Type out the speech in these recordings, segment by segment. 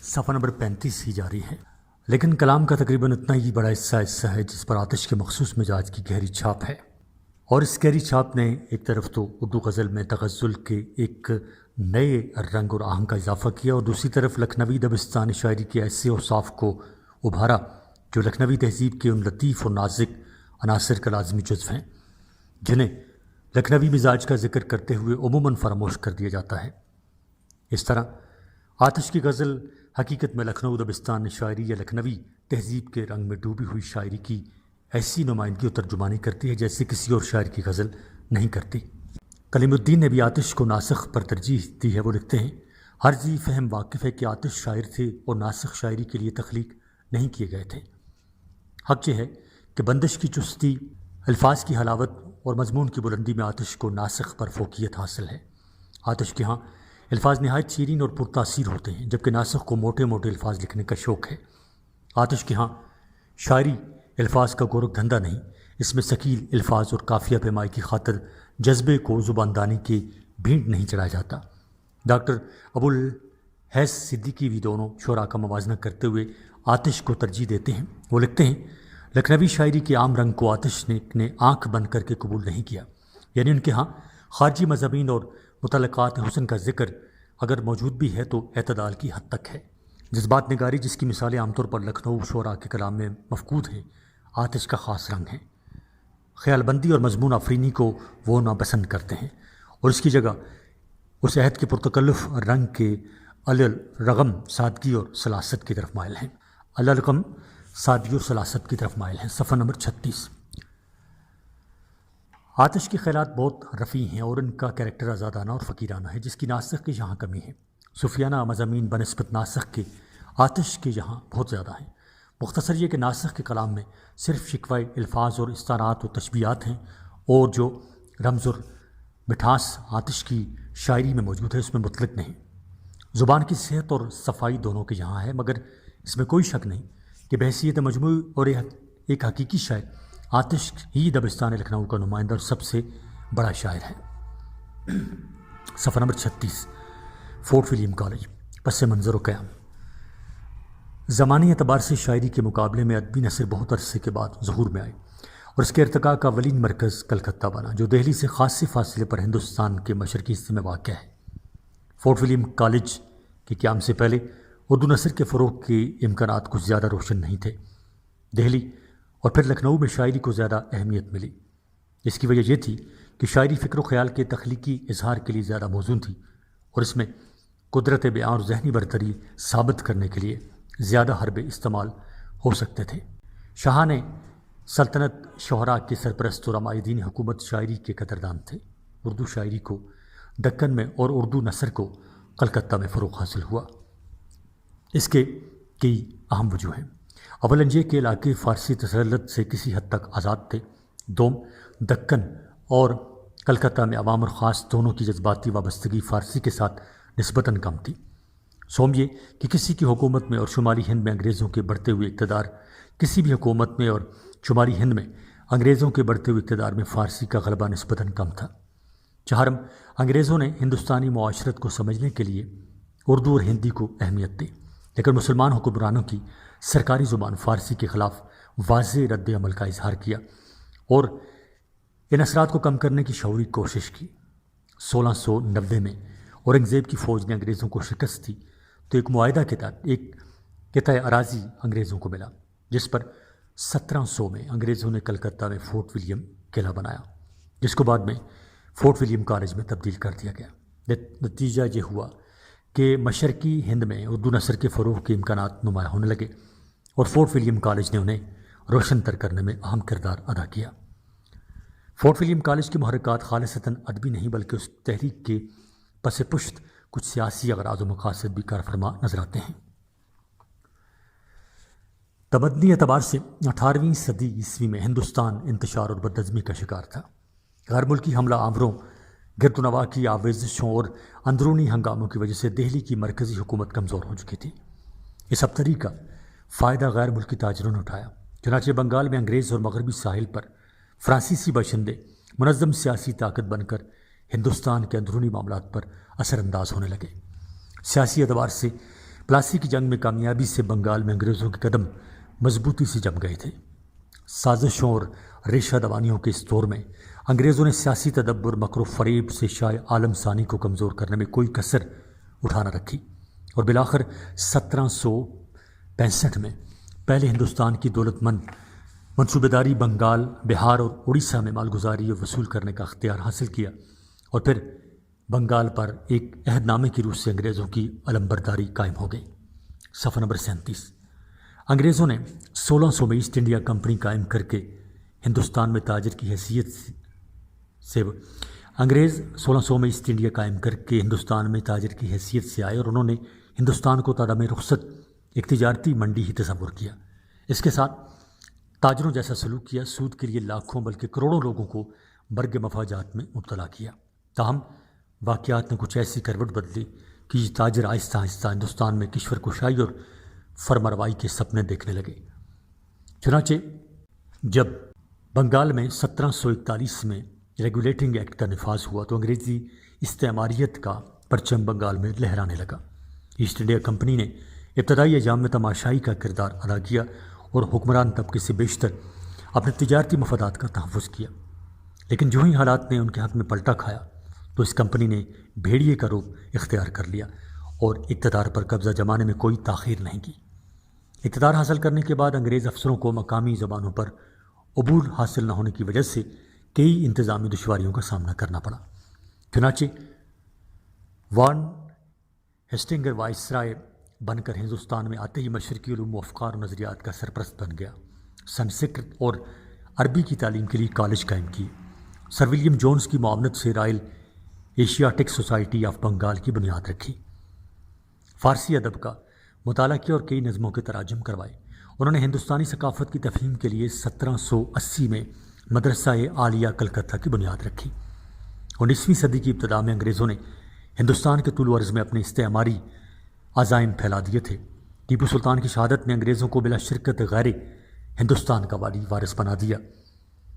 صفحہ نمبر 35 ہی جاری ہے، لیکن کلام کا تقریباً اتنا ہی بڑا حصہ ہے جس پر آتش کے مخصوص مزاج کی گہری چھاپ ہے، اور اس گہری چھاپ نے ایک طرف تو اردو غزل میں تغزل کے ایک نئے رنگ اور آہنگ کا اضافہ کیا، اور دوسری طرف لکھنوی دبستانی شاعری کے ایسے اوصاف کو ابھارا جو لکھنوی تہذیب کے ان لطیف اور نازک عناصر کا لازمی جزو ہیں جنہیں لکھنوی مزاج کا ذکر کرتے ہوئے عموماً فراموش کر دیا جاتا ہے۔ اس طرح آتش کی غزل حقیقت میں لکھنؤ دبستان شاعری یا لکھنوی تہذیب کے رنگ میں ڈوبی ہوئی شاعری کی ایسی نمائندگی و ترجمانی کرتی ہے جیسے کسی اور شاعر کی غزل نہیں کرتی۔ کلیم الدین نے بھی آتش کو ناسخ پر ترجیح دی ہے۔ وہ لکھتے ہیں، ہر ذی فہم واقف ہے کہ آتش شاعر تھے اور ناسخ شاعری کے لیے تخلیق نہیں کیے گئے تھے۔ حق یہ ہے کہ بندش کی چستی، الفاظ کی حلاوت اور مضمون کی بلندی میں آتش کو ناسخ پر فوقیت حاصل ہے۔ آتش کے ہاں الفاظ نہایت شیرین اور پرتاثیر ہوتے ہیں، جبکہ ناسخ کو موٹے موٹے الفاظ لکھنے کا شوق ہے۔ آتش کے ہاں شاعری الفاظ کا گورکھ دھندا نہیں، اس میں ثقیل الفاظ اور قافیہ پیمائی کی خاطر جذبے کو زباندانی کے بھینٹ نہیں چڑھایا جاتا۔ ڈاکٹر ابوالحیث صدیقی بھی دونوں شعراء کا موازنہ کرتے ہوئے آتش کو ترجیح دیتے ہیں۔ وہ لکھتے ہیں، لکھنوی شاعری کے عام رنگ کو آتش نے آنکھ بند کر کے قبول نہیں کیا، یعنی ان کے ہاں خارجی مضامین اور متعلقات حسن کا ذکر اگر موجود بھی ہے تو اعتدال کی حد تک ہے۔ جذبات نگاری، جس کی مثالیں عام طور پر لکھنؤ شعراء کے کلام میں مفقود ہیں، آتش کا خاص رنگ ہے۔ خیال بندی اور مضمون آفرینی کو وہ ناپسند کرتے ہیں اور اس کی جگہ اس عہد کے پرتکلف رنگ کے الرغم سادگی اور سلاست کی طرف مائل ہیں۔ الرغم سادگی اور سلاست کی طرف مائل ہیں۔ صفحہ نمبر 36۔ آتش کے خیالات بہت رفیع ہیں اور ان کا کریکٹر آزادانہ اور فقیرانہ ہے، جس کی ناسخ کے یہاں کمی ہے۔ صوفیانہ مضامین بنسبت ناسخ کے آتش کے یہاں بہت زیادہ ہیں۔ مختصر یہ کہ ناسخ کے کلام میں صرف شکوہ الفاظ اور استعارات و تشبیہات ہیں، اور جو رمز اور مٹھاس آتش کی شاعری میں موجود ہے اس میں مطلق نہیں۔ زبان کی صحت اور صفائی دونوں کے یہاں ہے، مگر اس میں کوئی شک نہیں کہ بحیثیت مجموعی اور ایک حقیقی شاعر آتش ہی دبستان لکھنؤ کا نمائندہ اور سب سے بڑا شاعر ہے۔ صفحہ نمبر 36۔ فورٹ ولیم کالج، پس منظر و قیام۔ زمانی اعتبار سے شاعری کے مقابلے میں ادبی نثر بہت عرصے کے بعد ظہور میں آئے اور اس کے ارتقاء کا اولین مرکز کلکتہ بنا، جو دہلی سے خاصے فاصلے پر ہندوستان کے مشرقی حصے میں واقع ہے۔ فورٹ ولیم کالج کے قیام سے پہلے اردو نثر کے فروغ کے امکانات کچھ زیادہ روشن نہیں تھے۔ دہلی اور پھر لکھنؤ میں شاعری کو زیادہ اہمیت ملی۔ اس کی وجہ یہ تھی کہ شاعری فکر و خیال کے تخلیقی اظہار کے لیے زیادہ موزوں تھی اور اس میں قدرت بیان اور ذہنی برتری ثابت کرنے کے لیے زیادہ حربے استعمال ہو سکتے تھے۔ شاہان سلطنت شعراء کے سرپرست اور عمائدین حکومت شاعری کے قدردان تھے۔ اردو شاعری کو دکن میں اور اردو نثر کو کلکتہ میں فروغ حاصل ہوا۔ اس کے کئی اہم وجوہ ہیں۔ اولاً یہ کہ علاقے فارسی تسلط سے کسی حد تک آزاد تھے۔ دوم، دکن اور کلکتہ میں عوام اور خاص دونوں کی جذباتی وابستگی فارسی کے ساتھ نسبتاً کم تھی۔ سوم یہ کہ کسی کی حکومت میں اور شمالی ہند میں انگریزوں کے بڑھتے ہوئے اقتدار کسی بھی حکومت میں اور شمالی ہند میں انگریزوں کے بڑھتے ہوئے اقتدار میں فارسی کا غلبہ نسبتاً کم تھا۔ چہارم، انگریزوں نے ہندوستانی معاشرت کو سمجھنے کے لیے اردو اور ہندی کو اہمیت دی، لیکن مسلمان حکمرانوں کی سرکاری زبان فارسی کے خلاف واضح رد عمل کا اظہار کیا اور ان اثرات کو کم کرنے کی شعوری کوشش کی۔ 1690 میں اورنگزیب کی فوج نے انگریزوں کو شکست دی تو ایک معاہدہ کے تحت ایک قطع اراضی انگریزوں کو ملا، جس پر 1700 میں انگریزوں نے کلکتہ میں فورٹ ولیم قلعہ بنایا، جس کو بعد میں فورٹ ولیم کالج میں تبدیل کر دیا گیا۔ نتیجہ یہ ہوا کہ مشرقی ہند میں اردو نثر کے فروغ کے امکانات نمایاں ہونے لگے اور فورٹ ولیم کالج نے انہیں روشن تر کرنے میں اہم کردار ادا کیا۔ فورٹ ولیم کالج کے محرکات خالصتاً ادبی نہیں بلکہ اس تحریک کے پس پشت کچھ سیاسی اغراض و مقاصد بھی کارفرما نظر آتے ہیں۔ تمدنی اعتبار سے 18ویں صدی عیسوی میں ہندوستان انتشار اور بدنظمی کا شکار تھا۔ غیر ملکی حملہ آوروں، گرد و نواح کی آویزشوں اور اندرونی ہنگاموں کی وجہ سے دہلی کی مرکزی حکومت کمزور ہو چکی تھی۔ اس ابتری کا فائدہ غیر ملکی تاجروں نے اٹھایا، چنانچہ بنگال میں انگریز اور مغربی ساحل پر فرانسیسی باشندے منظم سیاسی طاقت بن کر ہندوستان کے اندرونی معاملات پر اثر انداز ہونے لگے۔ سیاسی اعتبار سے پلاسی کی جنگ میں کامیابی سے بنگال میں انگریزوں کے قدم مضبوطی سے جم گئے تھے۔ سازشوں اور ریشہ دوانیوں کے اس دور میں انگریزوں نے سیاسی تدبر، مکر و فریب سے شاہ عالم ثانی کو کمزور کرنے میں کوئی کسر اٹھا نہ رکھی، اور بالآخر 1765 میں پہلے ہندوستان کی دولت مند منصوبہ داری بنگال، بہار اور اڑیسہ میں مالگزاری وصول کرنے کا اختیار حاصل کیا، اور پھر بنگال پر ایک عہد نامے کی روح سے انگریزوں کی علمبرداری قائم ہو گئی۔ صفحہ نمبر 37۔ انگریزوں نے 1600 میں ایسٹ انڈیا کمپنی قائم کر کے ہندوستان میں تاجر کی حیثیت سے انگریز 1600 میں ایسٹ انڈیا قائم کر کے ہندوستان میں تاجر کی حیثیت سے آئے، اور انہوں نے ہندوستان کو تعدام رخصت ایک تجارتی منڈی ہی تصور کیا۔ اس کے ساتھ تاجروں جیسا سلوک کیا، سود کے لیے لاکھوں بلکہ کروڑوں لوگوں کو برگ مفاجات میں مبتلا کیا۔ تاہم واقعات نے کچھ ایسی کروٹ بدلی کہ یہ تاجر آہستہ آہستہ ہندوستان میں کشور کشائی اور فرمانروائی کے سپنے دیکھنے لگے۔ چنانچہ جب بنگال میں 1741 میں ریگولیٹنگ ایکٹ کا نفاذ ہوا تو انگریزی استعماریت کا پرچم بنگال میں لہرانے لگا۔ ایسٹ انڈیا کمپنی نے ابتدائی ایام میں تماشائی کا کردار ادا کیا اور حکمران طبقے سے بیشتر اپنے تجارتی مفادات کا تحفظ کیا، لیکن جو ہی حالات نے ان کے حق میں پلٹا کھایا تو اس کمپنی نے بھیڑیے کا روپ اختیار کر لیا اور اقتدار پر قبضہ جمانے میں کوئی تاخیر نہیں کی۔ اقتدار حاصل کرنے کے بعد انگریز افسروں کو مقامی زبانوں پر عبور حاصل نہ ہونے کی وجہ سے کئی انتظامی دشواریوں کا سامنا کرنا پڑا۔ چنانچہ وارن ہیسٹنگر وائسرائے بن کر ہندوستان میں آتے ہی مشرقی علوم و افکار و نظریات کا سرپرست بن گیا۔ سنسکرت اور عربی کی تعلیم کے لیے کالج قائم کیے۔ سر ولیم جونز کی معاونت سے Royal Asiatic society of Bengal کی بنیاد رکھی۔ فارسی ادب کا مطالعہ کیا اور کئی نظموں کے تراجم کروائے۔ انہوں نے ہندوستانی ثقافت کی تفہیم کے لیے 1780 میں مدرسہ عالیہ کلکتہ کی بنیاد رکھی۔ 19ویں صدی کی ابتدا میں انگریزوں نے ہندوستان کے طول و عرض میں اپنے استعماری عزائم پھیلا دیے تھے۔ ٹیپو سلطان کی شہادت نے انگریزوں کو بلا شرکت غیر ہندوستان کا والی وارث بنا دیا۔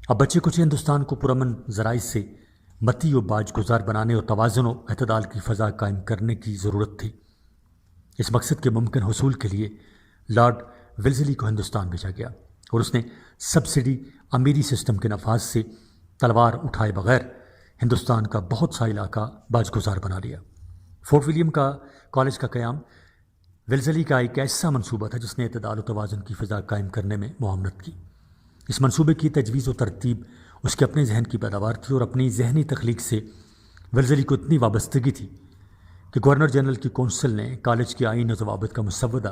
اب بچے کچھ ہندوستان کو پرامن ذرائع سے متی و باج گزار بنانے اور توازن و اعتدال کی فضا قائم کرنے کی ضرورت تھی۔ اس مقصد کے ممکن حصول کے لیے لارڈ ولزلی کو ہندوستان بھیجا گیا اور اس نے سبسڈی امیری سسٹم کے نفاذ سے تلوار اٹھائے بغیر ہندوستان کا بہت سا علاقہ باج گزار بنا لیا۔ فورٹ ولیم کا کالج کا قیام ولزلی کا ایک ایسا منصوبہ تھا جس نے اعتدال و توازن کی فضا قائم کرنے میں معاونت کی۔ اس منصوبے کی تجویز و ترتیب اس کے اپنے ذہن کی پیداوار تھی اور اپنی ذہنی تخلیق سے ولزلی کو اتنی وابستگی تھی کہ گورنر جنرل کی کونسل نے کالج کے آئین و ضوابط کا مسودہ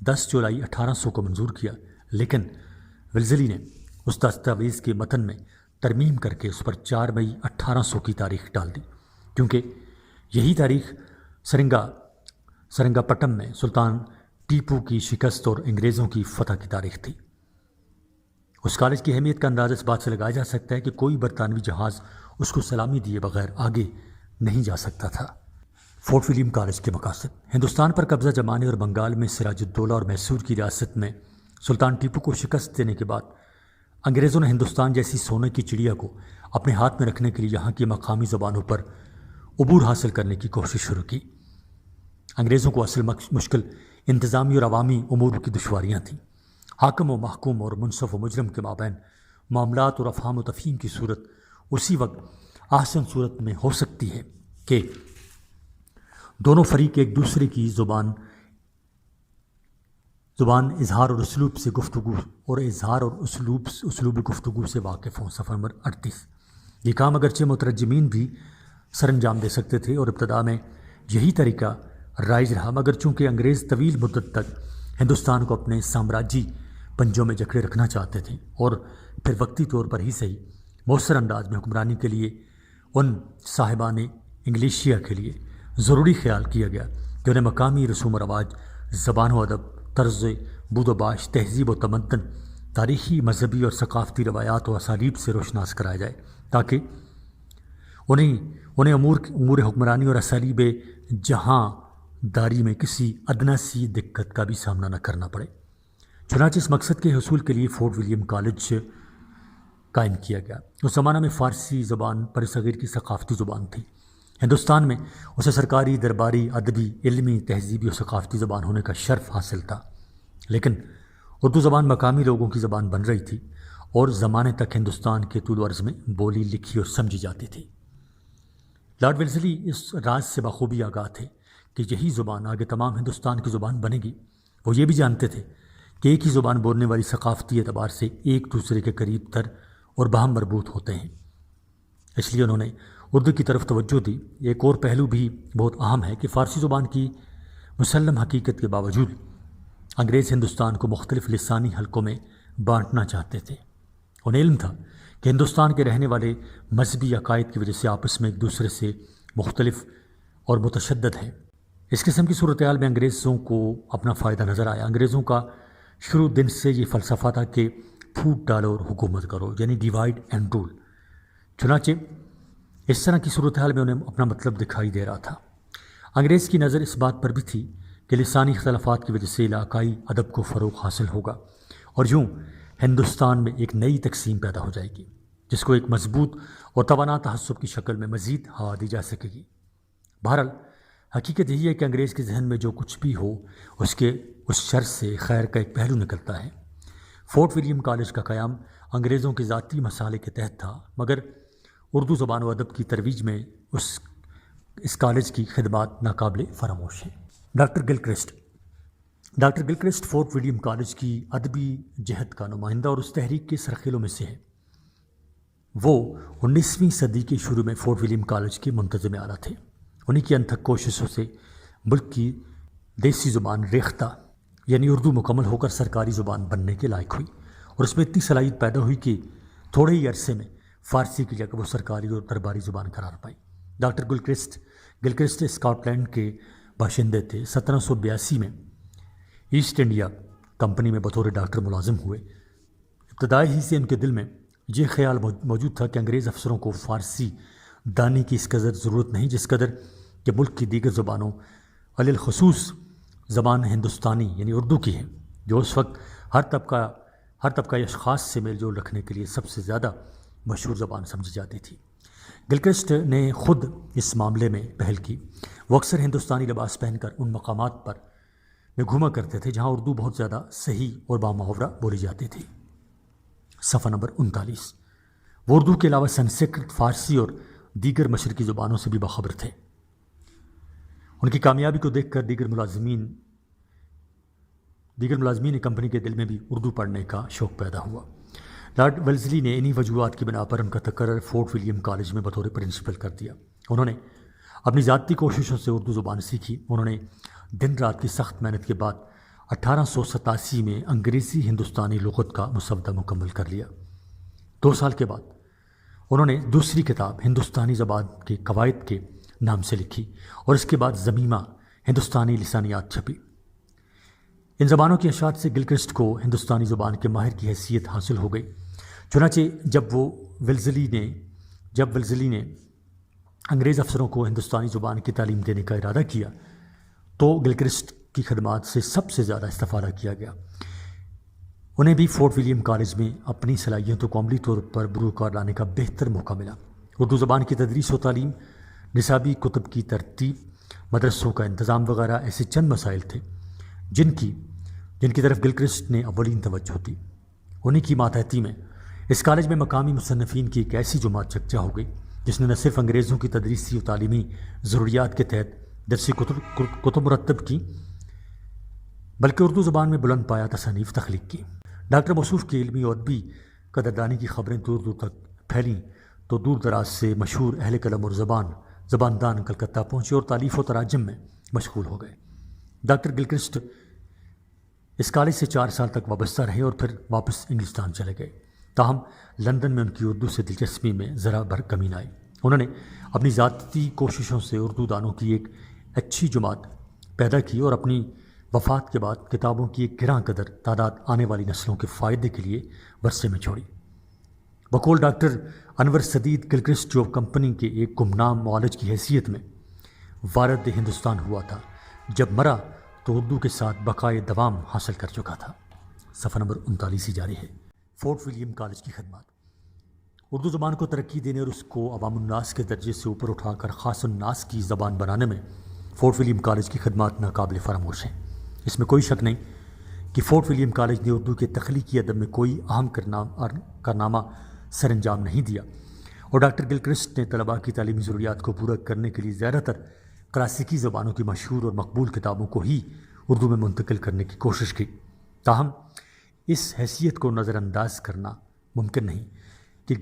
10 جولائی 1800 کو منظور کیا، لیکن ولزلی نے اس دستاویز کے متن میں ترمیم کر کے اس پر 4 مئی 1800 کی تاریخ ڈال دی، کیونکہ یہی تاریخ سرنگا پٹم میں سلطان ٹیپو کی شکست اور انگریزوں کی فتح کی تاریخ تھی۔ اس کالج کی اہمیت کا اندازہ اس بات سے لگایا جا سکتا ہے کہ کوئی برطانوی جہاز اس کو سلامی دیے بغیر آگے نہیں جا سکتا تھا۔ فورٹ ولیم کالج کے مقاصد: ہندوستان پر قبضہ جمانے اور بنگال میں سراج الدولہ اور میسور کی ریاست میں سلطان ٹیپو کو شکست دینے کے بعد انگریزوں نے ہندوستان جیسی سونے کی چڑیا کو اپنے ہاتھ میں رکھنے کے لیے یہاں کی مقامی زبانوں پر عبور حاصل کرنے کی کوشش شروع کی۔ انگریزوں کو اصل مشکل انتظامی اور عوامی امور کی دشواریاں تھیں۔ حاکم و محکوم اور منصف و مجرم کے مابین معاملات اور افہام و تفہیم کی صورت اسی وقت احسن صورت میں ہو سکتی ہے کہ دونوں فریق ایک دوسرے کی زبان اظہار اور اسلوب سے گفتگو اور اظہار اور اسلوب گفتگو سے واقف ہوں۔ صفحہ نمبر 38۔ یہ کام اگرچہ مترجمین بھی سر انجام دے سکتے تھے اور ابتدا میں یہی طریقہ رائج رہا، مگر چونکہ انگریز طویل مدت تک ہندوستان کو اپنے سامراجی پنجوں میں جکڑے رکھنا چاہتے تھے اور پھر وقتی طور پر ہی صحیح مؤثر انداز میں حکمرانی کے لیے ان صاحبان انگلیشیا کے لیے ضروری خیال کیا گیا کہ انہیں مقامی رسوم و رواج، زبان و ادب، طرز بود و باش، تہذیب و تمدن، تاریخی، مذہبی اور ثقافتی روایات و اسالیب سے روشناس کرایا جائے تاکہ انہیں امور حکمرانی اور اسالیب جہاں داری میں کسی ادنا سی دقت کا بھی سامنا نہ کرنا پڑے۔ چنانچہ اس مقصد کے حصول کے لیے فورٹ ولیم کالج قائم کیا گیا۔ اس زمانہ میں فارسی زبان برصغیر کی ثقافتی زبان تھی۔ ہندوستان میں اسے سرکاری، درباری، ادبی، علمی، تہذیبی اور ثقافتی زبان ہونے کا شرف حاصل تھا، لیکن اردو زبان مقامی لوگوں کی زبان بن رہی تھی اور زمانے تک ہندوستان کے طول و عرض میں بولی، لکھی اور سمجھی جاتی تھی۔ لارڈ ویلزلی اس راز سے بخوبی آگاہ تھے کہ یہی زبان آگے تمام ہندوستان کی زبان بنے گی۔ وہ یہ بھی جانتے تھے کہ ایک ہی زبان بولنے والی ثقافتی اعتبار سے ایک دوسرے کے قریب تر اور باہم مربوط ہوتے ہیں، اس لیے انہوں نے اردو کی طرف توجہ دی۔ ایک اور پہلو بھی بہت اہم ہے کہ فارسی زبان کی مسلم حقیقت کے باوجود انگریز ہندوستان کو مختلف لسانی حلقوں میں بانٹنا چاہتے تھے۔ انہیں علم تھا کہ ہندوستان کے رہنے والے مذہبی عقائد کی وجہ سے آپس میں ایک دوسرے سے مختلف اور متشدد ہیں۔ اس قسم کی صورتحال میں انگریزوں کو اپنا فائدہ نظر آیا۔ انگریزوں کا شروع دن سے یہ فلسفہ تھا کہ پھوٹ ڈالو اور حکومت کرو، یعنی ڈیوائڈ اینڈ رول۔ چنانچہ اس طرح کی صورتحال میں انہیں اپنا مطلب دکھائی دے رہا تھا۔ انگریز کی نظر اس بات پر بھی تھی کہ لسانی اختلافات کی وجہ سے علاقائی ادب کو فروغ حاصل ہوگا اور یوں ہندوستان میں ایک نئی تقسیم پیدا ہو جائے گی، جس کو ایک مضبوط اور توانا تعصب کی شکل میں مزید ہوا دی جا سکے گی۔ بہرحال حقیقت یہی ہے کہ انگریز کے ذہن میں جو کچھ بھی ہو اس شر سے خیر کا ایک پہلو نکلتا ہے۔ فورٹ ولیم کالج کا قیام انگریزوں کے ذاتی مسالے کے تحت تھا، مگر اردو زبان و ادب کی ترویج میں اس کالج کی خدمات ناقابل فراموش ہیں۔ Doctor Gilchrist Fort William College کی ادبی جہت کا نمائندہ اور اس تحریک کے سرخیلوں میں سے ہے۔ وہ 19ویں صدی کے شروع میں فورٹ ولیم کالج کے منتظم اعلیٰ تھے۔ انہی کی انتھک کوششوں سے ملک کی دیسی زبان ریختہ یعنی اردو مکمل ہو کر سرکاری زبان بننے کے لائق ہوئی اور اس میں اتنی صلاحیت پیدا ہوئی کہ تھوڑے ہی عرصے میں فارسی کی جگہ وہ سرکاری اور درباری زبان قرار پائی۔ ڈاکٹر گلکرسٹ اسکاٹ لینڈ کے باشندے تھے۔ 1782 میں ایسٹ انڈیا کمپنی میں بطور ڈاکٹر ملازم ہوئے۔ ابتدائی ہی سے ان کے دل میں یہ خیال موجود تھا کہ انگریز افسروں کو فارسی دانی کی اس قدر ضرورت نہیں جس قدر کہ ملک کی دیگر زبانوں علی الخصوص زبان ہندوستانی یعنی اردو کی ہے، جو اس وقت ہر طبقہ اشخاص سے میل جول رکھنے کے لیے سب سے زیادہ مشہور زبان سمجھی جاتی تھی۔ گلکرسٹ نے خود اس معاملے میں پہل کی۔ وہ اکثر ہندوستانی لباس پہن کر ان مقامات پر میں گھوما کرتے تھے جہاں اردو بہت زیادہ صحیح اور بامحاورہ بولی جاتی تھی۔ صفحہ نمبر 39۔ وہ اردو کے علاوہ سنسکرت، فارسی اور دیگر مشرقی زبانوں سے بھی باخبر تھے۔ ان کی کامیابی کو دیکھ کر دیگر ملازمین کمپنی کے دل میں بھی اردو پڑھنے کا شوق پیدا ہوا۔ لارڈ ویلزلی نے انہی وجوہات کی بنا پر ان کا تقرر فورٹ ولیم کالج میں بطور پرنسپل کر دیا۔ انہوں نے اپنی ذاتی کوششوں سے اردو زبان سیکھی۔ انہوں نے دن رات کی سخت محنت کے بعد 1887 میں انگریزی ہندوستانی لغت کا مسودہ مکمل کر لیا۔ 2 سال کے بعد انہوں نے دوسری کتاب ہندوستانی زبان کے قواعد کے نام سے لکھی اور اس کے بعد ضمیمہ ہندوستانی لسانیات چھپی۔ ان زبانوں کی اشاعت سے گلکرسٹ کو ہندوستانی زبان کے ماہر کی حیثیت حاصل ہو گئی۔ چنانچہ جب ویلزلی نے انگریز افسروں کو ہندوستانی زبان کی تعلیم دینے کا ارادہ کیا تو گلکرسٹ کی خدمات سے سب سے زیادہ استفادہ کیا گیا۔ انہیں بھی فورٹ ولیم کالج میں اپنی صلاحیتوں کو عملی طور پر بروکار لانے کا بہتر موقع ملا۔ اردو زبان کی تدریس و تعلیم، نصابی کتب کی ترتیب، مدرسوں کا انتظام وغیرہ ایسے چند مسائل تھے جن کی طرف گلکرسٹ نے اولین توجہ دی۔ انہی کی ماتحتی میں اس کالج میں مقامی مصنفین کی ایک ایسی جماعت یکجا ہو گئی جس نے نہ صرف انگریزوں کی تدریسی و تعلیمی ضروریات کے تحت درسی کتب مرتب کی بلکہ اردو زبان میں بلند پایہ تصانیف تخلیق کی۔ ڈاکٹر موصوف کی علمی و ادبی قدردانی کی خبریں دور دور تک پھیلیں تو دور دراز سے مشہور اہل قلم اور زباندان کلکتہ پہنچے اور تالیف و تراجم میں مشغول ہو گئے۔ ڈاکٹر گلکرسٹ اس کالج سے 4 سال تک وابستہ رہے اور پھر واپس انگلستان چلے گئے۔ تاہم لندن میں ان کی اردو سے دلچسپی میں ذرا بھر کمی نہ آئی۔ انہوں نے اپنی ذاتی کوششوں سے اردو دانوں کی ایک اچھی جماعت پیدا کی اور اپنی وفات کے بعد کتابوں کی ایک گراں قدر تعداد آنے والی نسلوں کے فائدے کے لیے ورثے میں چھوڑی۔ بقول ڈاکٹر انور سدید گلکرسٹ جو کمپنی کے ایک گمنام معالج کی حیثیت میں وارد ہندوستان ہوا تھا، جب مرا تو اردو کے ساتھ بقائے دوام حاصل کر چکا تھا۔ صفحہ نمبر 39 جاری ہے۔ فورٹ ولیم کالج کی خدمات۔ اردو زبان کو ترقی دینے اور اس کو عوام الناس کے درجے سے اوپر اٹھا کر خاص الناس کی زبان بنانے میں فورٹ ولیم کالج کی خدمات ناقابل فراموش ہیں۔ اس میں کوئی شک نہیں کہ فورٹ ولیم کالج نے اردو کے تخلیقی ادب میں کوئی اہم کارنامہ سر انجام نہیں دیا، اور ڈاکٹر گلکرسٹ نے طلباء کی تعلیمی ضروریات کو پورا کرنے کے لیے زیادہ تر کلاسیکی زبانوں کی مشہور اور مقبول کتابوں کو ہی اردو میں منتقل کرنے کی کوشش کی۔ تاہم اس حیثیت کو نظر انداز کرنا ممکن نہیں کہ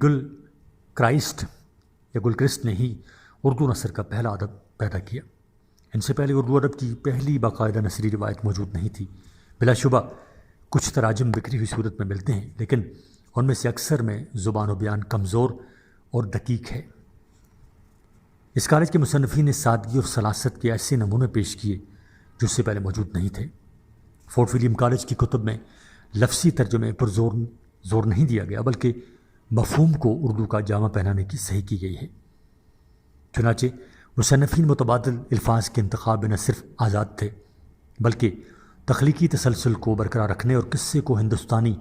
گلکرسٹ نے ہی اردو نثر کا پہلا ادب پیدا کیا۔ ان سے پہلے اردو ادب کی پہلی باقاعدہ نثری روایت موجود نہیں تھی۔ بلا شبہ کچھ تراجم بکھری ہوئی صورت میں ملتے ہیں، لیکن ان میں سے اکثر میں زبان و بیان کمزور اور دقیق ہے۔ اس کالج کے مصنفین نے سادگی اور سلاست کے ایسے نمونے پیش کیے جو اس سے پہلے موجود نہیں تھے۔ فورٹ ولیم کالج کی کتب میں لفظی ترجمے پر زور نہیں دیا گیا، بلکہ مفہوم کو اردو کا جامہ پہنانے کی صحیح کی گئی ہے۔ چنانچہ مصنفین متبادل الفاظ کے انتخاب میں نہ صرف آزاد تھے، بلکہ تخلیقی تسلسل کو برقرار رکھنے اور قصے کو ہندوستانی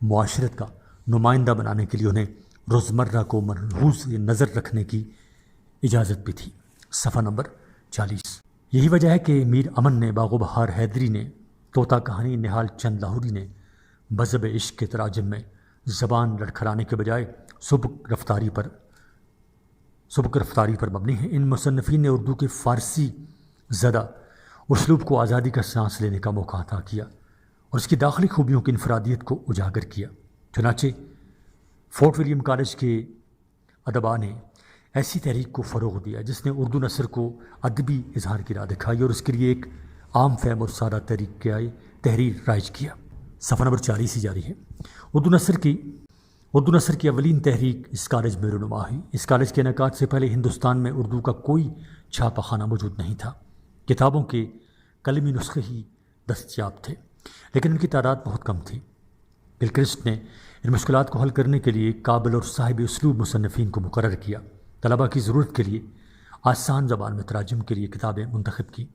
معاشرت کا نمائندہ بنانے کے لیے انہیں روزمرہ کو ملحوظ نظر رکھنے کی اجازت بھی تھی۔ صفحہ نمبر 40۔ یہی وجہ ہے کہ میر امن نے، باغ و بہار حیدری نے، طوطا کہانی نہال چند لاہوری نے مذہب عشق کے تراجم میں زبان لڑکھڑانے کے بجائے سبک رفتاری پر مبنی ہیں۔ ان مصنفین نے اردو کے فارسی زدہ اسلوب کو آزادی کا سانس لینے کا موقع عطا کیا اور اس کی داخلی خوبیوں کی انفرادیت کو اجاگر کیا۔ چنانچہ فورٹ ولیم کالج کے ادباء نے ایسی تحریک کو فروغ دیا جس نے اردو نثر کو ادبی اظہار کی راہ دکھائی اور اس کے لیے ایک عام فہم اور سادہ تحریر رائج کیا۔ صفحہ نمبر 40 ہی جاری ہے۔ اردو نثر کی اولین تحریک اس کالج میں رونما ہوئی۔ اس کالج کے انعقاد سے پہلے ہندوستان میں اردو کا کوئی چھاپا خانہ موجود نہیں تھا۔ کتابوں کے قلمی نسخے ہی دستیاب تھے، لیکن ان کی تعداد بہت کم تھی۔ گلکرسٹ نے ان مشکلات کو حل کرنے کے لیے قابل اور صاحب اسلوب مصنفین کو مقرر کیا، طلباء کی ضرورت کے لیے آسان زبان میں تراجم کے لیے کتابیں منتخب کی۔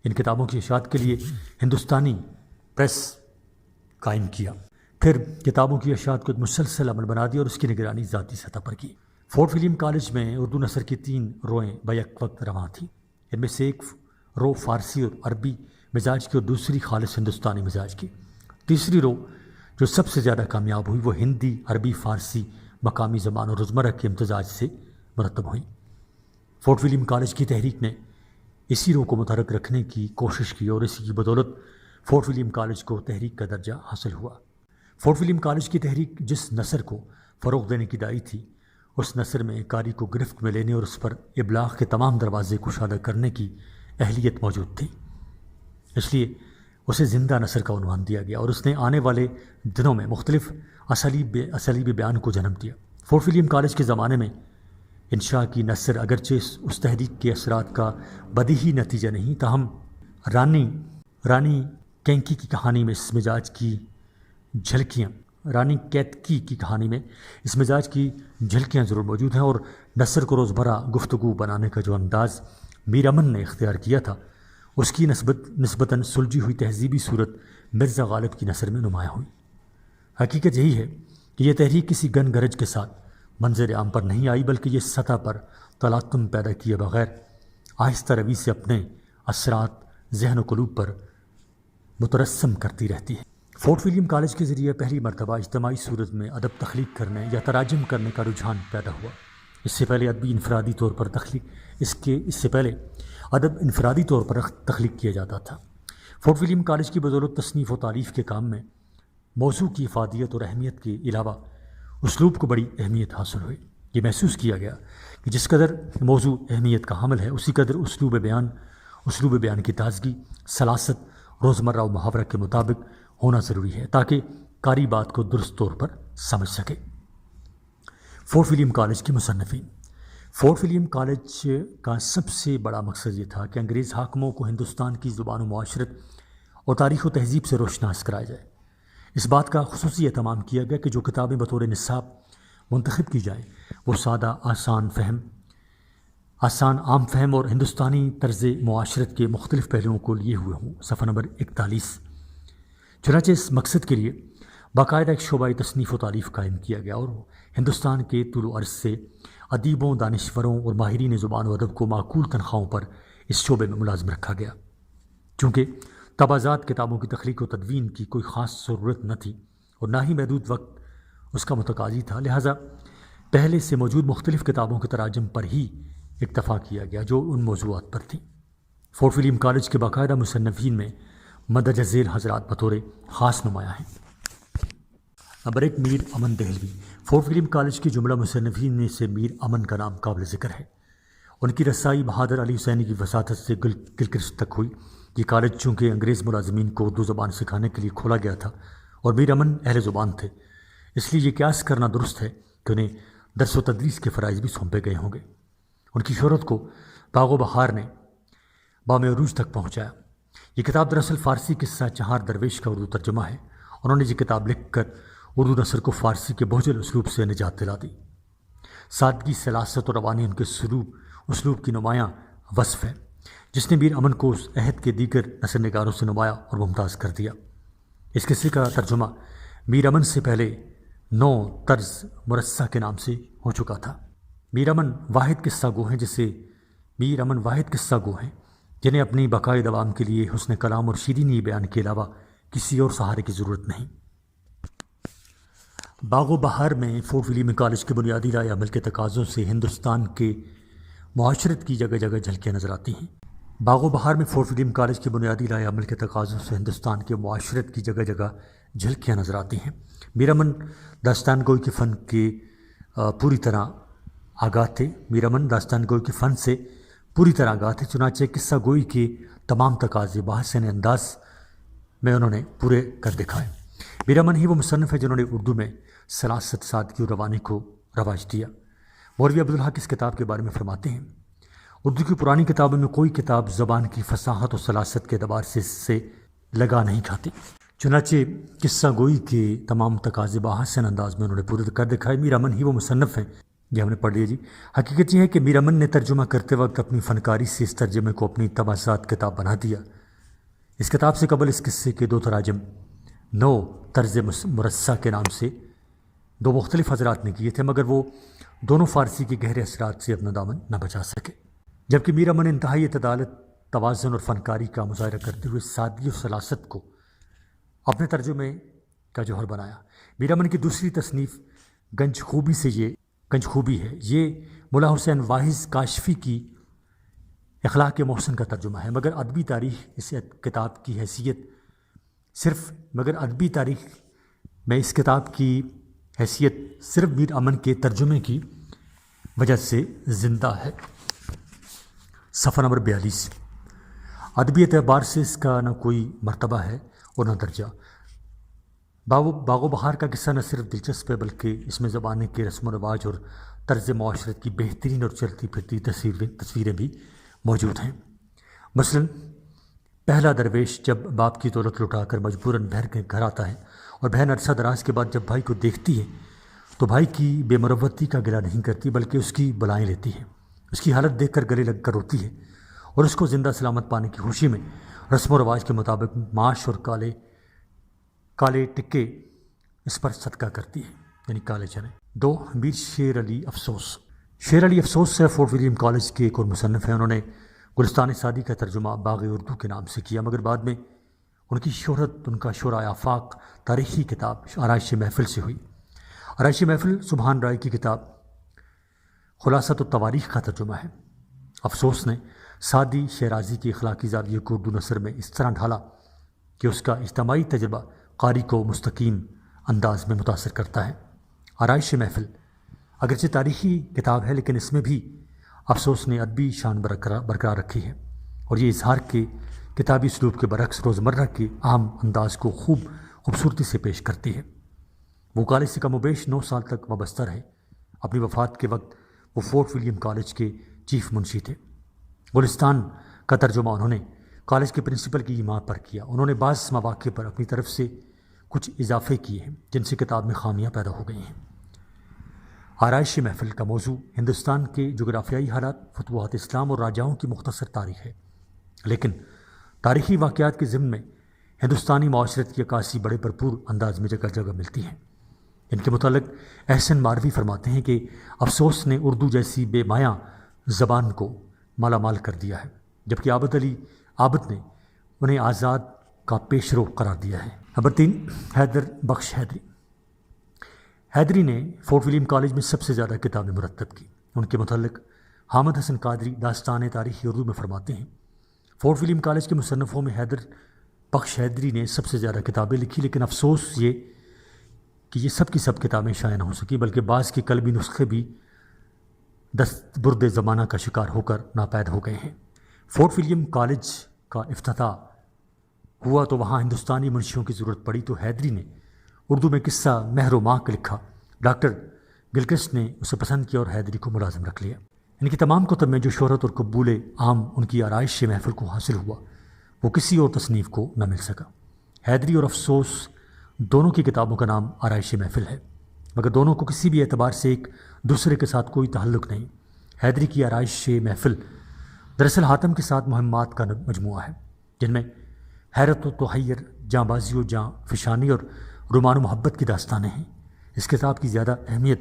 ان کتابوں کی اشاعت کے لیے ہندوستانی پریس قائم کیا، پھر کتابوں کی اشاعت کو ایک مسلسل عمل بنا دیا اور اس کی نگرانی ذاتی سطح پر کی۔ فورٹ ولیم کالج میں اردو نثر کی 3 روئیں بیک وقت رواں تھیں۔ ان میں سے ایک رو فارسی اور عربی مزاج کی اور دوسری خالص ہندوستانی مزاج کی۔ تیسری رو جو سب سے زیادہ کامیاب ہوئی وہ ہندی، عربی، فارسی مقامی زبان اور روزمرہ کے امتزاج سے مرتب ہوئی۔ فورٹ ولیم کالج کی تحریک نے اسی رو کو متحرک رکھنے کی کوشش کی اور اسی کی بدولت فورٹ ولیم کالج کو تحریک کا درجہ حاصل ہوا۔ فورٹ ولیم کالج کی تحریک جس نثر کو فروغ دینے کی داعی تھی، اس نثر میں قاری کو گرفت میں لینے اور اس پر ابلاغ کے تمام دروازے کشادہ کرنے کی اہلیت موجود تھی، اس لیے اسے زندہ نثر کا عنوان دیا گیا اور اس نے آنے والے دنوں میں مختلف اسالیب بیان کو جنم دیا۔ فورٹ ولیم کالج کے زمانے میں انشاء کی نثر اگرچہ اس تحریک کے اثرات کا بدیہی نتیجہ نہیں، تاہم رانی کینکی کی کہانی میں اس مزاج کی جھلکیاں ضرور موجود ہیں، اور نثر کو روزمرہ گفتگو بنانے کا جو انداز میر امن نے اختیار کیا تھا اس کی نسبتاً سلجھی ہوئی تہذیبی صورت مرزا غالب کی نثر میں نمایاں ہوئی۔ حقیقت یہی ہے کہ یہ تحریک کسی گن گرج کے ساتھ منظر عام پر نہیں آئی، بلکہ یہ سطح پر تلاطم پیدا کیے بغیر آہستہ روی سے اپنے اثرات ذہن و قلوب پر مترسم کرتی رہتی ہے۔ فورٹ ولیم کالج کے ذریعے پہلی مرتبہ اجتماعی صورت میں ادب تخلیق کرنے یا تراجم کرنے کا رجحان پیدا ہوا۔ اس سے پہلے ادب انفرادی طور پر تخلیق کیا جاتا تھا۔ فورٹ ولیم کالج کی بدولت تصنیف و تالیف کے کام میں موضوع کی افادیت اور اہمیت کے علاوہ اسلوب کو بڑی اہمیت حاصل ہوئی۔ یہ محسوس کیا گیا کہ جس قدر موضوع اہمیت کا حامل ہے اسی قدر اسلوب بیان کی تازگی، سلاست روزمرہ و محاورہ کے مطابق ہونا ضروری ہے تاکہ قاری بات کو درست طور پر سمجھ سکے۔ فورٹ ولیم کالج کے مصنفین۔ فورٹ ولیم کالج کا سب سے بڑا مقصد یہ تھا کہ انگریز حاکموں کو ہندوستان کی زبان و معاشرت اور تاریخ و تہذیب سے روشناس کرایا جائے۔ اس بات کا خصوصی اہتمام کیا گیا کہ جو کتابیں بطور نصاب منتخب کی جائیں وہ سادہ، عام فہم اور ہندوستانی طرز معاشرت کے مختلف پہلوؤں کو لیے ہوئے ہوں۔ صفحہ نمبر 41۔ چنانچہ اس مقصد کے لیے باقاعدہ ایک شعبۂ تصنیف و تالیف قائم کیا گیا اور ہندوستان کے طول و عرض سے ادیبوں، دانشوروں اور ماہرین زبان و ادب کو معقول تنخواہوں پر اس شعبے میں ملازم رکھا گیا۔ چونکہ تبازات کتابوں کی تخلیق و تدوین کی کوئی خاص ضرورت نہ تھی اور نہ ہی محدود وقت اس کا متقاضی تھا، لہٰذا پہلے سے موجود مختلف کتابوں کے تراجم پر ہی اکتفا کیا گیا جو ان موضوعات پر تھیں۔ فورٹ ولیم کالج کے باقاعدہ مصنفین میں مندرجہ ذیل حضرات بطور خاص نمایاں ہیں۔ نمبر 1، میر امن دہلوی۔ فورٹ ولیم کالج کے جملہ مصنفین میں سے میر امن کا نام قابل ذکر ہے۔ ان کی رسائی بہادر علی حسینی کی وساطت سے گلگت تک ہوئی۔ یہ کالج چونکہ انگریز ملازمین کو اردو زبان سکھانے کے لیے کھولا گیا تھا اور میر امن اہل زبان تھے، اس لیے یہ قیاس کرنا درست ہے کہ انہیں درس و تدریس کے فرائض بھی سونپے گئے ہوں گے۔ ان کی شہرت کو باغ و بہار نے بام عروج تک پہنچایا۔ یہ کتاب دراصل فارسی قصہ چہار درویش کا اردو ترجمہ ہے۔ انہوں نے یہ کتاب لکھ کر اردو نثر کو فارسی کے بہجل اسلوب سے نجات دلا دی۔ سادگی، سلاست اور روانی ان کے اسلوب کی نمایاں وصف ہے، جس نے میر امن کو اس عہد کے دیگر نثر نگاروں سے نمایاں اور ممتاز کر دیا۔ اس قصے کا ترجمہ میر امن سے پہلے 9 طرز مرصع کے نام سے ہو چکا تھا۔ میر امن واحد قصہ گو ہیں جنہیں اپنی بقائے دوام کے لیے حسن کلام اور شیرینی بیان کے علاوہ کسی اور سہارے کی ضرورت نہیں۔ باغ و بہار میں فورٹ ولیم کالج کے بنیادی رائے عمل کے تقاضوں سے ہندوستان کے معاشرت کی جگہ جگہ جھلکیاں نظر آتی ہیں۔ باغ و بہار میں فورٹ ولیم کالج کے بنیادی رائے عمل کے تقاضوں سے ہندوستان کے معاشرت کی جگہ جگہ جھلکیاں نظر آتی ہیں۔ میر امن داستان گوئی کے فن کے پوری طرح آگاہ تھے۔ میر امن داستان گوئی کے فن سے پوری طرح آگاہ تھے، چنانچہ قصہ گوئی کے تمام تقاضے بحسن انداز میں انہوں نے پورے کر دکھائے۔ میر امن ہی وہ مصنف ہے جنہوں نے اردو میں سلاست، سادگی اور روانی کو رواج دیا۔ مولوی عبدالحق اس کتاب کے بارے میں فرماتے ہیں، اردو کی پرانی کتابوں میں کوئی کتاب زبان کی فصاحت اور سلاست کے اعتبار سے لگا نہیں کھاتی، چنانچہ قصہ گوئی کے تمام تقاضے بحسن انداز میں انہوں نے پورے کر دکھائے۔ میر امن ہی وہ مصنف ہیں، یہ ہم نے پڑھ لیا جی۔ حقیقت یہ ہے کہ میر امن نے ترجمہ کرتے وقت اپنی فنکاری سے اس ترجمے کو اپنی تباسات کتاب بنا دیا۔ اس کتاب سے قبل اس قصے کے 2 تراجم 9 طرز مرصع کے نام سے 2 مختلف حضرات نے کیے تھے، مگر وہ دونوں فارسی کے گہرے اثرات سے اپنا دامن نہ بچا سکے، جبکہ میر امن نے انتہائی اعتدالت، توازن اور فنکاری کا مظاہرہ کرتے ہوئے سادگی اور سلاست کو اپنے ترجمے کا جوہر بنایا۔ میر امن کی دوسری تصنیف گنج خوبی ہے، یہ ملا حسین واحظ کاشفی کی اخلاق محسن کا ترجمہ ہے، مگر ادبی تاریخ میں اس کتاب کی حیثیت صرف میر امن کے ترجمے کی وجہ سے زندہ ہے۔ صفحہ نمبر 42۔ ادبی اعتبار سے اس کا نہ کوئی مرتبہ ہے اور نہ درجہ۔ باغ و بہار کا قصہ نہ صرف دلچسپ ہے بلکہ اس میں زبان کے رسم و رواج اور طرز معاشرت کی بہترین اور چلتی پھرتی تصویریں بھی موجود ہیں۔ مثلاً پہلا درویش جب باپ کی دولت لٹا کر مجبوراً بہن کے گھر آتا ہے اور بہن عرصہ دراز کے بعد جب بھائی کو دیکھتی ہے تو بھائی کی بے مروتی کا گلہ نہیں کرتی بلکہ اس کی بلائیں لیتی ہے، اس کی حالت دیکھ کر گلے لگ کر روتی ہے اور اس کو زندہ سلامت پانے کی خوشی میں رسم و رواج کے مطابق ماش اور کالے ٹکے اس پر صدقہ کرتی ہے، یعنی کالے چنے۔ 2، میر شیر علی افسوس۔ شیر علی افسوس سے فورٹ ولیم کالج کے ایک اور مصنف ہیں۔ انہوں نے گلستان سعدی کا ترجمہ باغ اردو کے نام سے کیا، مگر بعد میں ان کی شہرت ان کا شورائے آفاق تاریخی کتاب آرائش محفل سے ہوئی۔ آرائش محفل سبحان رائے کی کتاب خلاصۃ التواریخ کا ترجمہ ہے۔ افسوس نے سعدی شیرازی کی اخلاقی زاویے کو اردو نثر میں اس طرح ڈھالا کہ اس کا اجتماعی تجربہ قاری کو مستقیم انداز میں متاثر کرتا ہے۔ آرائش محفل اگرچہ تاریخی کتاب ہے لیکن اس میں بھی افسوس نے ادبی شان برقرار رکھی ہے اور یہ اظہار کے کتابی اسلوب کے برعکس روزمرہ کے عام انداز کو خوبصورتی سے پیش کرتی ہے۔ وہ کالج سے کم و بیش 9 سال تک وابستہ رہے۔ اپنی وفات کے وقت وہ فورٹ ولیم کالج کے چیف منشی تھے۔ گلستان کا ترجمہ انہوں نے کالج کے پرنسپل کی ماں پر کیا۔ انہوں نے بعض مواقع پر اپنی طرف سے کچھ اضافے کیے ہیں جن سے کتاب میں خامیاں پیدا ہو گئی ہیں۔ آرائش محفل کا موضوع ہندوستان کے جغرافیائی حالات، فتوحات اسلام اور راجاؤں کی مختصر تاریخ ہے، لیکن تاریخی واقعات کے ضمن میں ہندوستانی معاشرت کی عکاسی بڑے بھرپور انداز میں جگہ جگہ ملتی ہیں۔ ان کے متعلق احسن ماروی فرماتے ہیں کہ افسوس نے اردو جیسی بے مایہ زبان کو مالا مال کر دیا ہے، جبکہ عابد نے انہیں آزاد کا پیشرو قرار دیا ہے۔ نمبر 3، حیدر بخش حیدری۔ حیدری نے فورٹ ولیم کالج میں سب سے زیادہ کتابیں مرتب کی۔ ان کے متعلق حامد حسن قادری داستان تاریخی اردو میں فرماتے ہیں، فورٹ ولیم کالج کے مصنفوں میں حیدر بخش حیدری نے سب سے زیادہ کتابیں لکھی، لیکن افسوس یہ کہ یہ سب کی سب کتابیں شائع نہ ہو سکی، بلکہ بعض کے قلبی نسخے بھی دستبرد زمانہ کا شکار ہو کر ناپید ہو گئے ہیں۔ فورٹ ولیم کالج کا افتتاح ہوا تو وہاں ہندوستانی منشیوں کی ضرورت پڑی، تو حیدری نے اردو میں قصہ مہر و ماک لکھا۔ ڈاکٹر گلکرسٹ نے اسے پسند کیا اور حیدری کو ملازم رکھ لیا۔ ان کی تمام کتب میں جو شہرت اور قبول عام ان کی آرائش محفل کو حاصل ہوا، وہ کسی اور تصنیف کو نہ مل سکا۔ حیدری اور افسوس دونوں کی کتابوں کا نام آرائش محفل ہے، مگر دونوں کو کسی بھی اعتبار سے ایک دوسرے کے ساتھ کوئی تعلق نہیں۔ حیدری کی آرائش محفل دراصل حاتم کے ساتھ مہمات کا مجموعہ ہے، جن میں حیرت و تحیر، جاں بازی و جاں فشانی اور رومان و محبت کی داستانیں ہیں۔ اس کتاب کی زیادہ اہمیت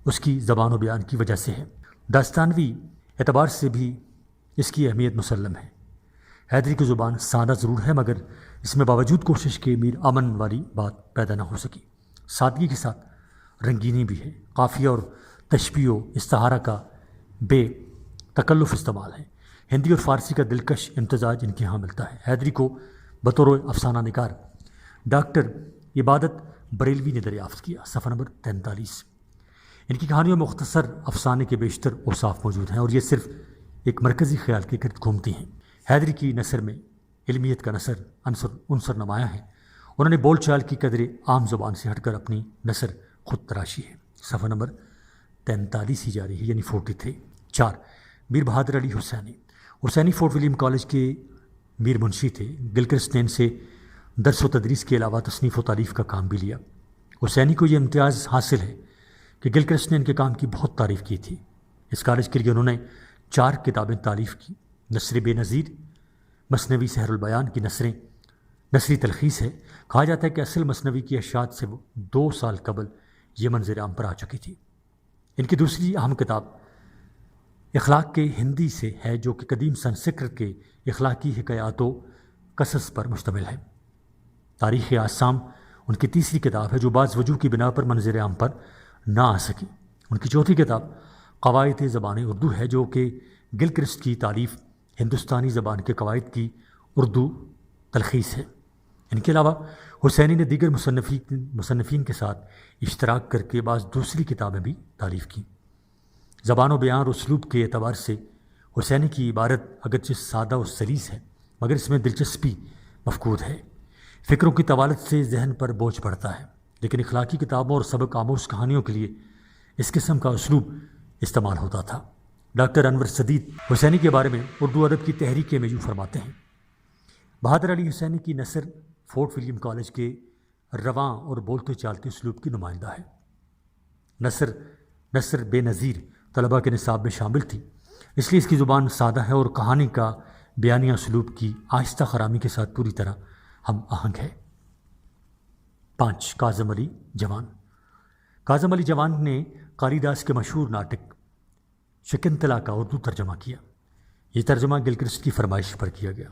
اس کی زبان و بیان کی وجہ سے ہے۔ داستانوی اعتبار سے بھی اس کی اہمیت مسلم ہے۔ حیدری کی زبان سادہ ضرور ہے، مگر اس میں باوجود کوشش کے میر امن والی بات پیدا نہ ہو سکی۔ سادگی کے ساتھ رنگینی بھی ہے۔ قافیہ اور تشبیہ و استعارہ کا بے تکلف استعمال ہے۔ ہندی اور فارسی کا دلکش امتزاج ان کے ہاں ملتا ہے۔ حیدری کو بطور افسانہ نگار ڈاکٹر عبادت بریلوی نے دریافت کیا۔ صفحہ نمبر 43۔ ان کی کہانیوں میں مختصر افسانے کے بیشتر اوصاف موجود ہیں اور یہ صرف ایک مرکزی خیال کے گرد گھومتی ہیں۔ حیدری کی نثر میں علمیت کا عنصر نمایاں ہے۔ انہوں نے بول چال کی قدر عام زبان سے ہٹ کر اپنی نثر خود تراشی ہے۔ صفحہ نمبر 43 ہی جاری ہے، یعنی 43۔ 4، میر بہادر علی حسینی۔ حسینی فورٹ ولیم کالج کے میر منشی تھے۔ گلکرسٹ نے ان سے درس و تدریس کے علاوہ تصنیف و تالیف کا کام بھی لیا۔ حسینی کو یہ امتیاز حاصل ہے کہ گلکرسٹ نے ان کے کام کی بہت تعریف کی تھی۔ اس کالج کے لیے انہوں نے 4 کتابیں تالیف کی۔ نثر بے نظیر، مثنوی سحر البیان کی نثری تلخیص ہے۔ کہا جاتا ہے کہ اصل مثنوی کی اشاعت سے وہ 2 سال قبل یہ منظر عام پر آ چکی تھی۔ ان کی دوسری اہم کتاب اخلاق کے ہندی سے ہے، جو کہ قدیم سنسکرت کے اخلاقی حکایات و قصص پر مشتمل ہے۔ تاریخ آسام ان کی تیسری کتاب ہے، جو بعض وجوہ کی بنا پر منظر عام پر نہ آ سکی۔ ان کی چوتھی کتاب قواعد زبان اردو ہے، جو کہ گلکرسٹ کی تالیف ہندوستانی زبان کے قواعد کی اردو تلخیص ہے۔ ان کے علاوہ حسینی نے دیگر مصنفین کے ساتھ اشتراک کر کے بعض دوسری کتابیں بھی تالیف کیں۔ زبان و بیان اور اسلوب کے اعتبار سے حسینی کی عبارت اگرچہ سادہ و سلیس ہے، مگر اس میں دلچسپی مفقود ہے۔ فکروں کی طوالت سے ذہن پر بوجھ پڑتا ہے، لیکن اخلاقی کتابوں اور سبق آموز کہانیوں کے لیے اس قسم کا اسلوب استعمال ہوتا تھا۔ ڈاکٹر انور سدید حسینی کے بارے میں اردو ادب کی تحریک میں یوں فرماتے ہیں، بہادر علی حسینی کی نثر فورٹ ولیم کالج کے رواں اور بولتے چالتے اسلوب کی نمائندہ ہے۔ نثر بے نظیر طلباء کے نصاب میں شامل تھی، اس لیے اس کی زبان سادہ ہے اور کہانی کا بیانیہ اسلوب کی آہستہ خرامی کے ساتھ پوری طرح ہم آہنگ ہے۔ 5، کاظم علی جوان۔ کاظم علی جوان نے کالیداس کے مشہور ناٹک شکنتلا کا اردو ترجمہ کیا۔ یہ ترجمہ گلکرسٹ کی فرمائش پر کیا گیا۔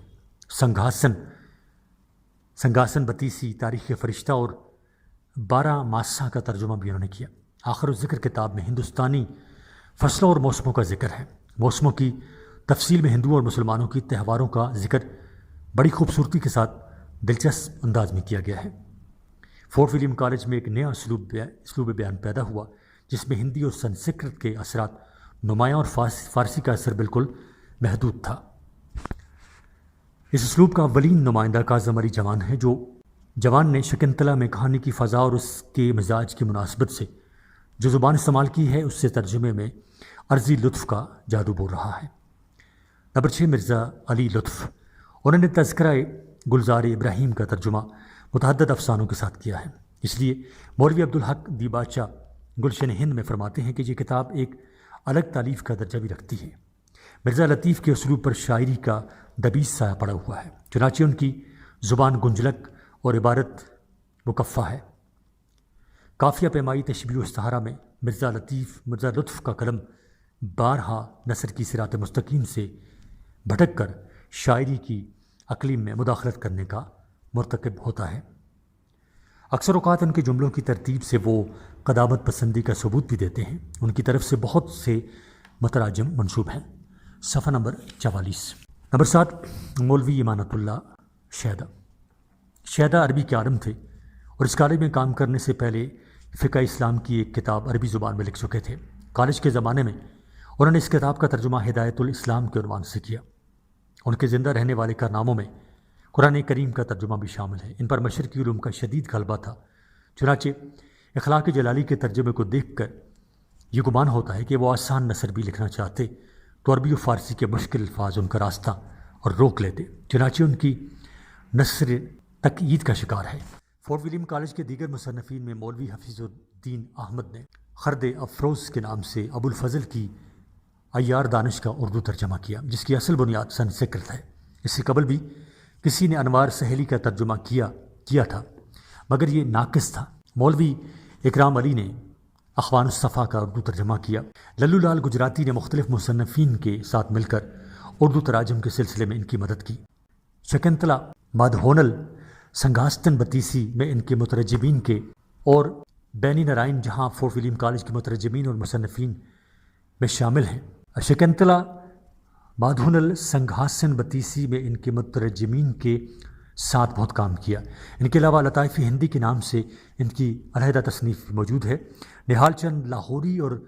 سنگھاسن بتیسی، تاریخ فرشتہ اور 12 ماسہ کا ترجمہ بھی انہوں نے کیا۔ آخر الذکر کتاب میں ہندوستانی فصلوں اور موسموں کا ذکر ہے۔ موسموں کی تفصیل میں ہندوؤں اور مسلمانوں کی تہواروں کا ذکر بڑی خوبصورتی کے ساتھ دلچسپ انداز میں کیا گیا ہے۔ فورٹ ولیم کالج میں ایک نیا اسلوب بیان پیدا ہوا، جس میں ہندی اور سنسکرت کے اثرات نمایاں اور فارسی کا اثر بالکل محدود تھا۔ اس اسلوب کا اولین نمائندہ کاظم علی جوان ہے۔ جوان نے شکنتلا میں کہانی کی فضا اور اس کے مزاج کی مناسبت سے جو زبان استعمال کی ہے، اس سے ترجمے میں عرضی لطف کا جادو بول رہا ہے۔ نمبر 6، مرزا علی لطف۔ انہوں نے تذکرہ گلزار ابراہیم کا ترجمہ متعدد افسانوں کے ساتھ کیا ہے، اس لیے مولوی عبدالحق دی بادشاہ گلشن ہند میں فرماتے ہیں کہ یہ کتاب ایک الگ تالیف کا درجہ بھی رکھتی ہے۔ مرزا لطیف کے اسلوب پر شاعری کا دبیس سایہ پڑا ہوا ہے، چنانچہ ان کی زبان گنجلک اور عبارت مکفہ ہے۔ قافیہ پیمائی، تشبیہ و استعارہ میں مرزا لطف کا قلم بارہا نثر کی صراط مستقیم سے بھٹک کر شاعری کی اقلیم میں مداخلت کرنے کا مرتکب ہوتا ہے۔ اکثر اوقات ان کے جملوں کی ترتیب سے وہ قدامت پسندی کا ثبوت بھی دیتے ہیں۔ ان کی طرف سے بہت سے متراجم منسوب ہیں۔ صفحہ نمبر 44۔ نمبر 7، مولوی امانت اللہ شیدہ۔ شیدہ عربی کے عالم تھے اور اس کالج میں کام کرنے سے پہلے فقہ اسلام کی ایک کتاب عربی زبان میں لکھ چکے تھے۔ کالج کے زمانے میں انہوں نے اس کتاب کا ترجمہ ہدایت الاسلام کے عنوان سے کیا۔ ان کے زندہ رہنے والے کارناموں میں قرآن کریم کا ترجمہ بھی شامل ہے۔ ان پر مشرقی علوم کا شدید غلبہ تھا، چنانچہ اخلاق جلالی کے ترجمے کو دیکھ کر یہ گمان ہوتا ہے کہ وہ آسان نثر بھی لکھنا چاہتے تو عربی و فارسی کے مشکل الفاظ ان کا راستہ اور روک لیتے، چنانچہ ان کی نثر تقیید کا شکار ہے۔ فورٹ ولیم کالج کے دیگر مصنفین میں مولوی حفیظ الدین احمد نے خرد افروز کے نام سے ابو الفضل کی عیار دانش کا اردو ترجمہ کیا، جس کی اصل بنیاد سنسکرت ہے۔ اس سے قبل بھی کسی نے انوار سہیلی کا ترجمہ کیا تھا، مگر یہ ناقص تھا۔ مولوی اکرام علی نے اخوان الصفا کا اردو ترجمہ کیا۔ للو لال گجراتی نے مختلف مصنفین کے ساتھ مل کر اردو تراجم کے سلسلے میں ان کی مدد کی۔ شکنتلا مادھونل سنگھاستن بتیسی میں ان کے مترجمین کے اور بینی نارائن جہاں فورٹ ولیم کالج کے مترجمین اور مصنفین میں شامل ہیں۔ شکنتلا مادھونل سنگھاسن بتیسی میں ان کے مترجمین کے ساتھ بہت کام کیا۔ ان کے علاوہ لطائف ہندی کے نام سے ان کی علیحدہ تصنیف موجود ہے۔ نہال چند لاہوری اور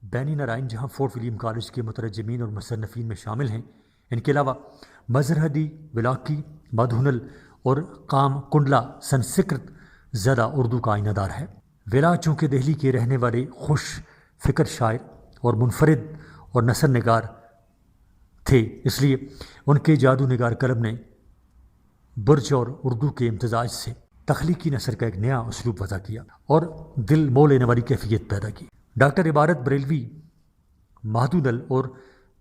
بینی نارائن جہاں فورٹ ولیم کالج کے مترجمین اور مصنفین میں شامل ہیں۔ ان کے علاوہ مظہری ولاکی مادھونل اور قام کنڈلا سنسکرت زدہ اردو کا آئینہ دار ہے۔ ولا چونکہ دہلی کے رہنے والے خوش فکر شاعر اور منفرد اور نثر نگار تھے، اس لیے ان کے جادو نگار قلم نے برج اور اردو کے امتزاج سے تخلیقی نثر کا ایک نیا اسلوب وضع کیا اور دل مو لینے والی کیفیت پیدا کی۔ ڈاکٹر عبارت بریلوی مہدونل اور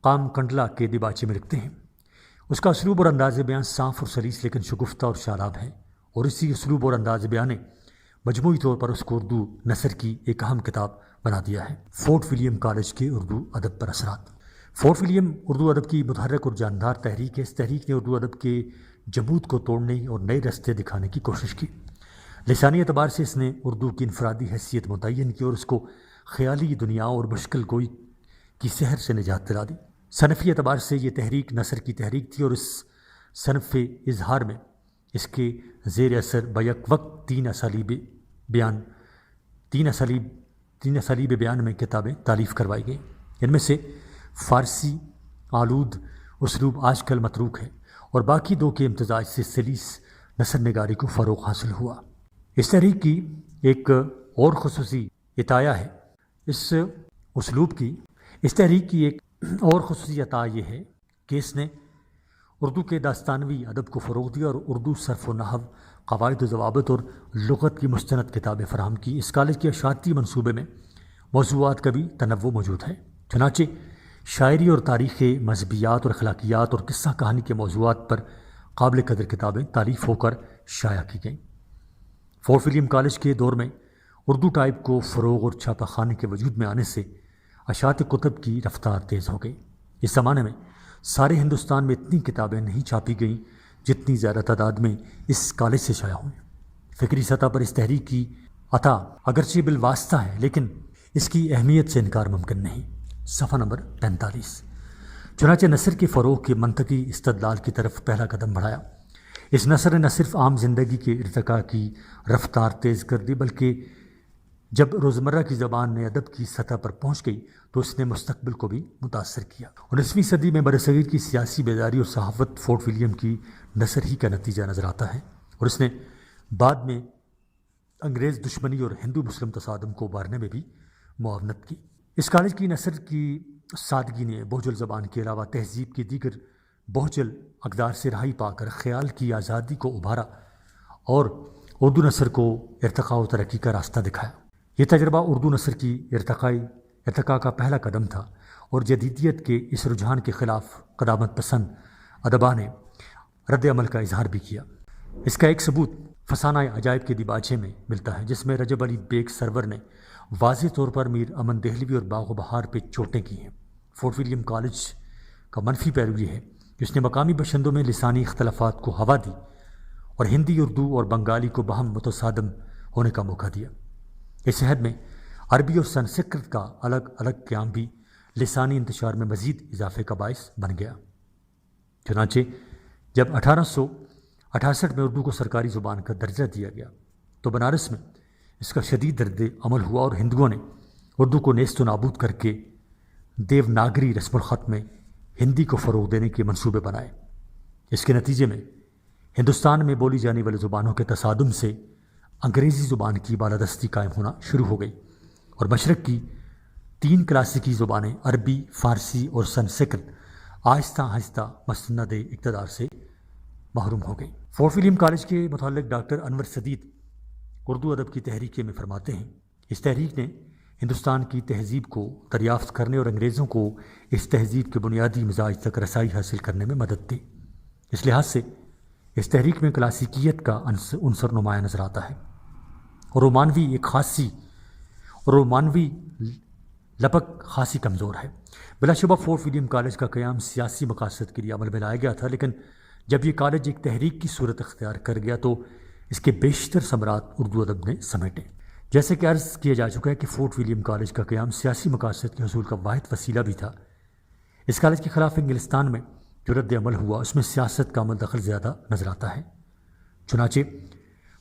قام کنڈلا کے دیباچے میں لکھتے ہیں۔ اس کا اسلوب اور انداز بیان صاف اور سلیس لیکن شگفتہ اور شاداب ہے، اور اسی اسلوب اور انداز بیان نے مجموعی طور پر اس کو اردو نثر کی ایک اہم کتاب بنا دیا ہے۔ فورٹ ولیم کالج کے اردو ادب پر اثرات۔ فورٹ ولیم اردو ادب کی متحرک اور جاندار تحریک ہے۔ اس تحریک نے اردو ادب کے جمود کو توڑنے اور نئے راستے دکھانے کی کوشش کی۔ لسانی اعتبار سے اس نے اردو کی انفرادی حیثیت متعین کی اور اس کو خیالی دنیا اور مشکل گوئی کی سحر سے نجات دلا دی۔ صنفی اعتبار سے یہ تحریک نثر کی تحریک تھی اور اس صنف اظہار میں اس کے زیر اثر بیک وقت تین اسالیب بیان میں کتابیں تالیف کروائی گئیں۔ ان میں سے فارسی آلود اسلوب آج کل متروک ہے اور باقی دو کے امتزاج سے سلیس نثر نگاری کو فروغ حاصل ہوا۔ اس تحریک کی ایک اور خصوصی عطیہ ہے اس تحریک کی ایک اور خصوصی عطا یہ ہے کہ اس نے اردو کے داستانوی ادب کو فروغ دیا اور اردو صرف و نحو، قواعد و ضوابط اور لغت کی مستند کتابیں فراہم کی۔ اس کالج کے اشاعتی منصوبے میں موضوعات کا بھی تنوع موجود ہے، چنانچہ شاعری اور تاریخ مذہبیات اور اخلاقیات اور قصہ کہانی کے موضوعات پر قابل قدر کتابیں تالیف ہو کر شائع کی گئیں۔ فورٹ ولیم کالج کے دور میں اردو ٹائپ کو فروغ اور چھاپہ خانے کے وجود میں آنے سے اشاعت کتب کی رفتار تیز ہو گئی۔ اس زمانے میں سارے ہندوستان میں اتنی کتابیں نہیں چھاپی گئیں جتنی زیادہ تعداد میں اس کالج سے شائع ہوئیں۔ فکری سطح پر اس تحریک کی عطا اگرچہ بالواسطہ ہے لیکن اس کی اہمیت سے انکار ممکن نہیں۔ صفحہ نمبر 45۔ چنانچہ نثر کے فروغ کے منطقی استدلال کی طرف پہلا قدم بڑھایا۔ اس نثر نے نہ صرف عام زندگی کے ارتقاء کی رفتار تیز کر دی بلکہ جب روزمرہ کی زبان نے ادب کی سطح پر پہنچ گئی تو اس نے مستقبل کو بھی متاثر کیا۔ 19ویں صدی میں برصغیر کی سیاسی بیداری اور صحافت فورٹ ولیم کی نثر ہی کا نتیجہ نظر آتا ہے، اور اس نے بعد میں انگریز دشمنی اور ہندو مسلم تصادم کو ابھارنے میں بھی معاونت کی۔ اس کالج کی نثر کی سادگی نے بہجل زبان کے علاوہ تہذیب کی دیگر بہجل اقدار سے رہائی پا کر خیال کی آزادی کو ابھارا اور اردو نثر کو ارتقاء و ترقی کا راستہ دکھایا۔ یہ تجربہ اردو نثر کی ارتقاء کا پہلا قدم تھا اور جدیدیت کے اس رجحان کے خلاف قدامت پسند ادبا نے رد عمل کا اظہار بھی کیا۔ اس کا ایک ثبوت فسانہ عجائب کے دیباچے میں ملتا ہے، جس میں رجب علی بیگ سرور نے واضح طور پر میر امن دہلوی اور باغ و بہار پہ چوٹیں کی ہیں۔ فورٹ ولیم کالج کا منفی پہلو یہ ہے کہ اس نے مقامی باشندوں میں لسانی اختلافات کو ہوا دی اور ہندی، اردو اور بنگالی کو باہم متصادم ہونے کا موقع دیا۔ اس عہد میں عربی اور سنسکرت کا الگ الگ قیام بھی لسانی انتشار میں مزید اضافے کا باعث بن گیا۔ چنانچہ جب 1868 میں اردو کو سرکاری زبان کا درجہ دیا گیا تو بنارس میں اس کا شدید رد عمل ہوا اور ہندوؤں نے اردو کو نیست و نابود کر کے دیوناگری رسم الخط میں ہندی کو فروغ دینے کے منصوبے بنائے۔ اس کے نتیجے میں ہندوستان میں بولی جانے والی زبانوں کے تصادم سے انگریزی زبان کی بالادستی قائم ہونا شروع ہو گئی اور مشرق کی 3 کلاسیکی زبانیں عربی، فارسی اور سنسکرت آہستہ آہستہ مستند اقتدار سے محروم ہو گئی۔ فورٹ ولیم کالج کے متعلق ڈاکٹر انور سدید اردو ادب کی تحریک میں فرماتے ہیں، اس تحریک نے ہندوستان کی تہذیب کو دریافت کرنے اور انگریزوں کو اس تہذیب کے بنیادی مزاج تک رسائی حاصل کرنے میں مدد دی۔ اس لحاظ سے اس تحریک میں کلاسیکیت کا عنصر نمایاں نظر آتا ہے اور رومانوی لپک خاصی کمزور ہے۔ بلا شبہ فورٹ ولیم کالج کا قیام سیاسی مقاصد کے لیے عمل میں لایا گیا تھا، لیکن جب یہ کالج ایک تحریک کی صورت اختیار کر گیا تو اس کے بیشتر ثمرات اردو ادب نے سمیٹے۔ جیسے کہ عرض کیا جا چکا ہے کہ فورٹ ولیم کالج کا قیام سیاسی مقاصد کے حصول کا واحد وسیلہ بھی تھا۔ اس کالج کے خلاف انگلستان میں جو رد عمل ہوا اس میں سیاست کا عمل دخل زیادہ نظر آتا ہے۔ چنانچہ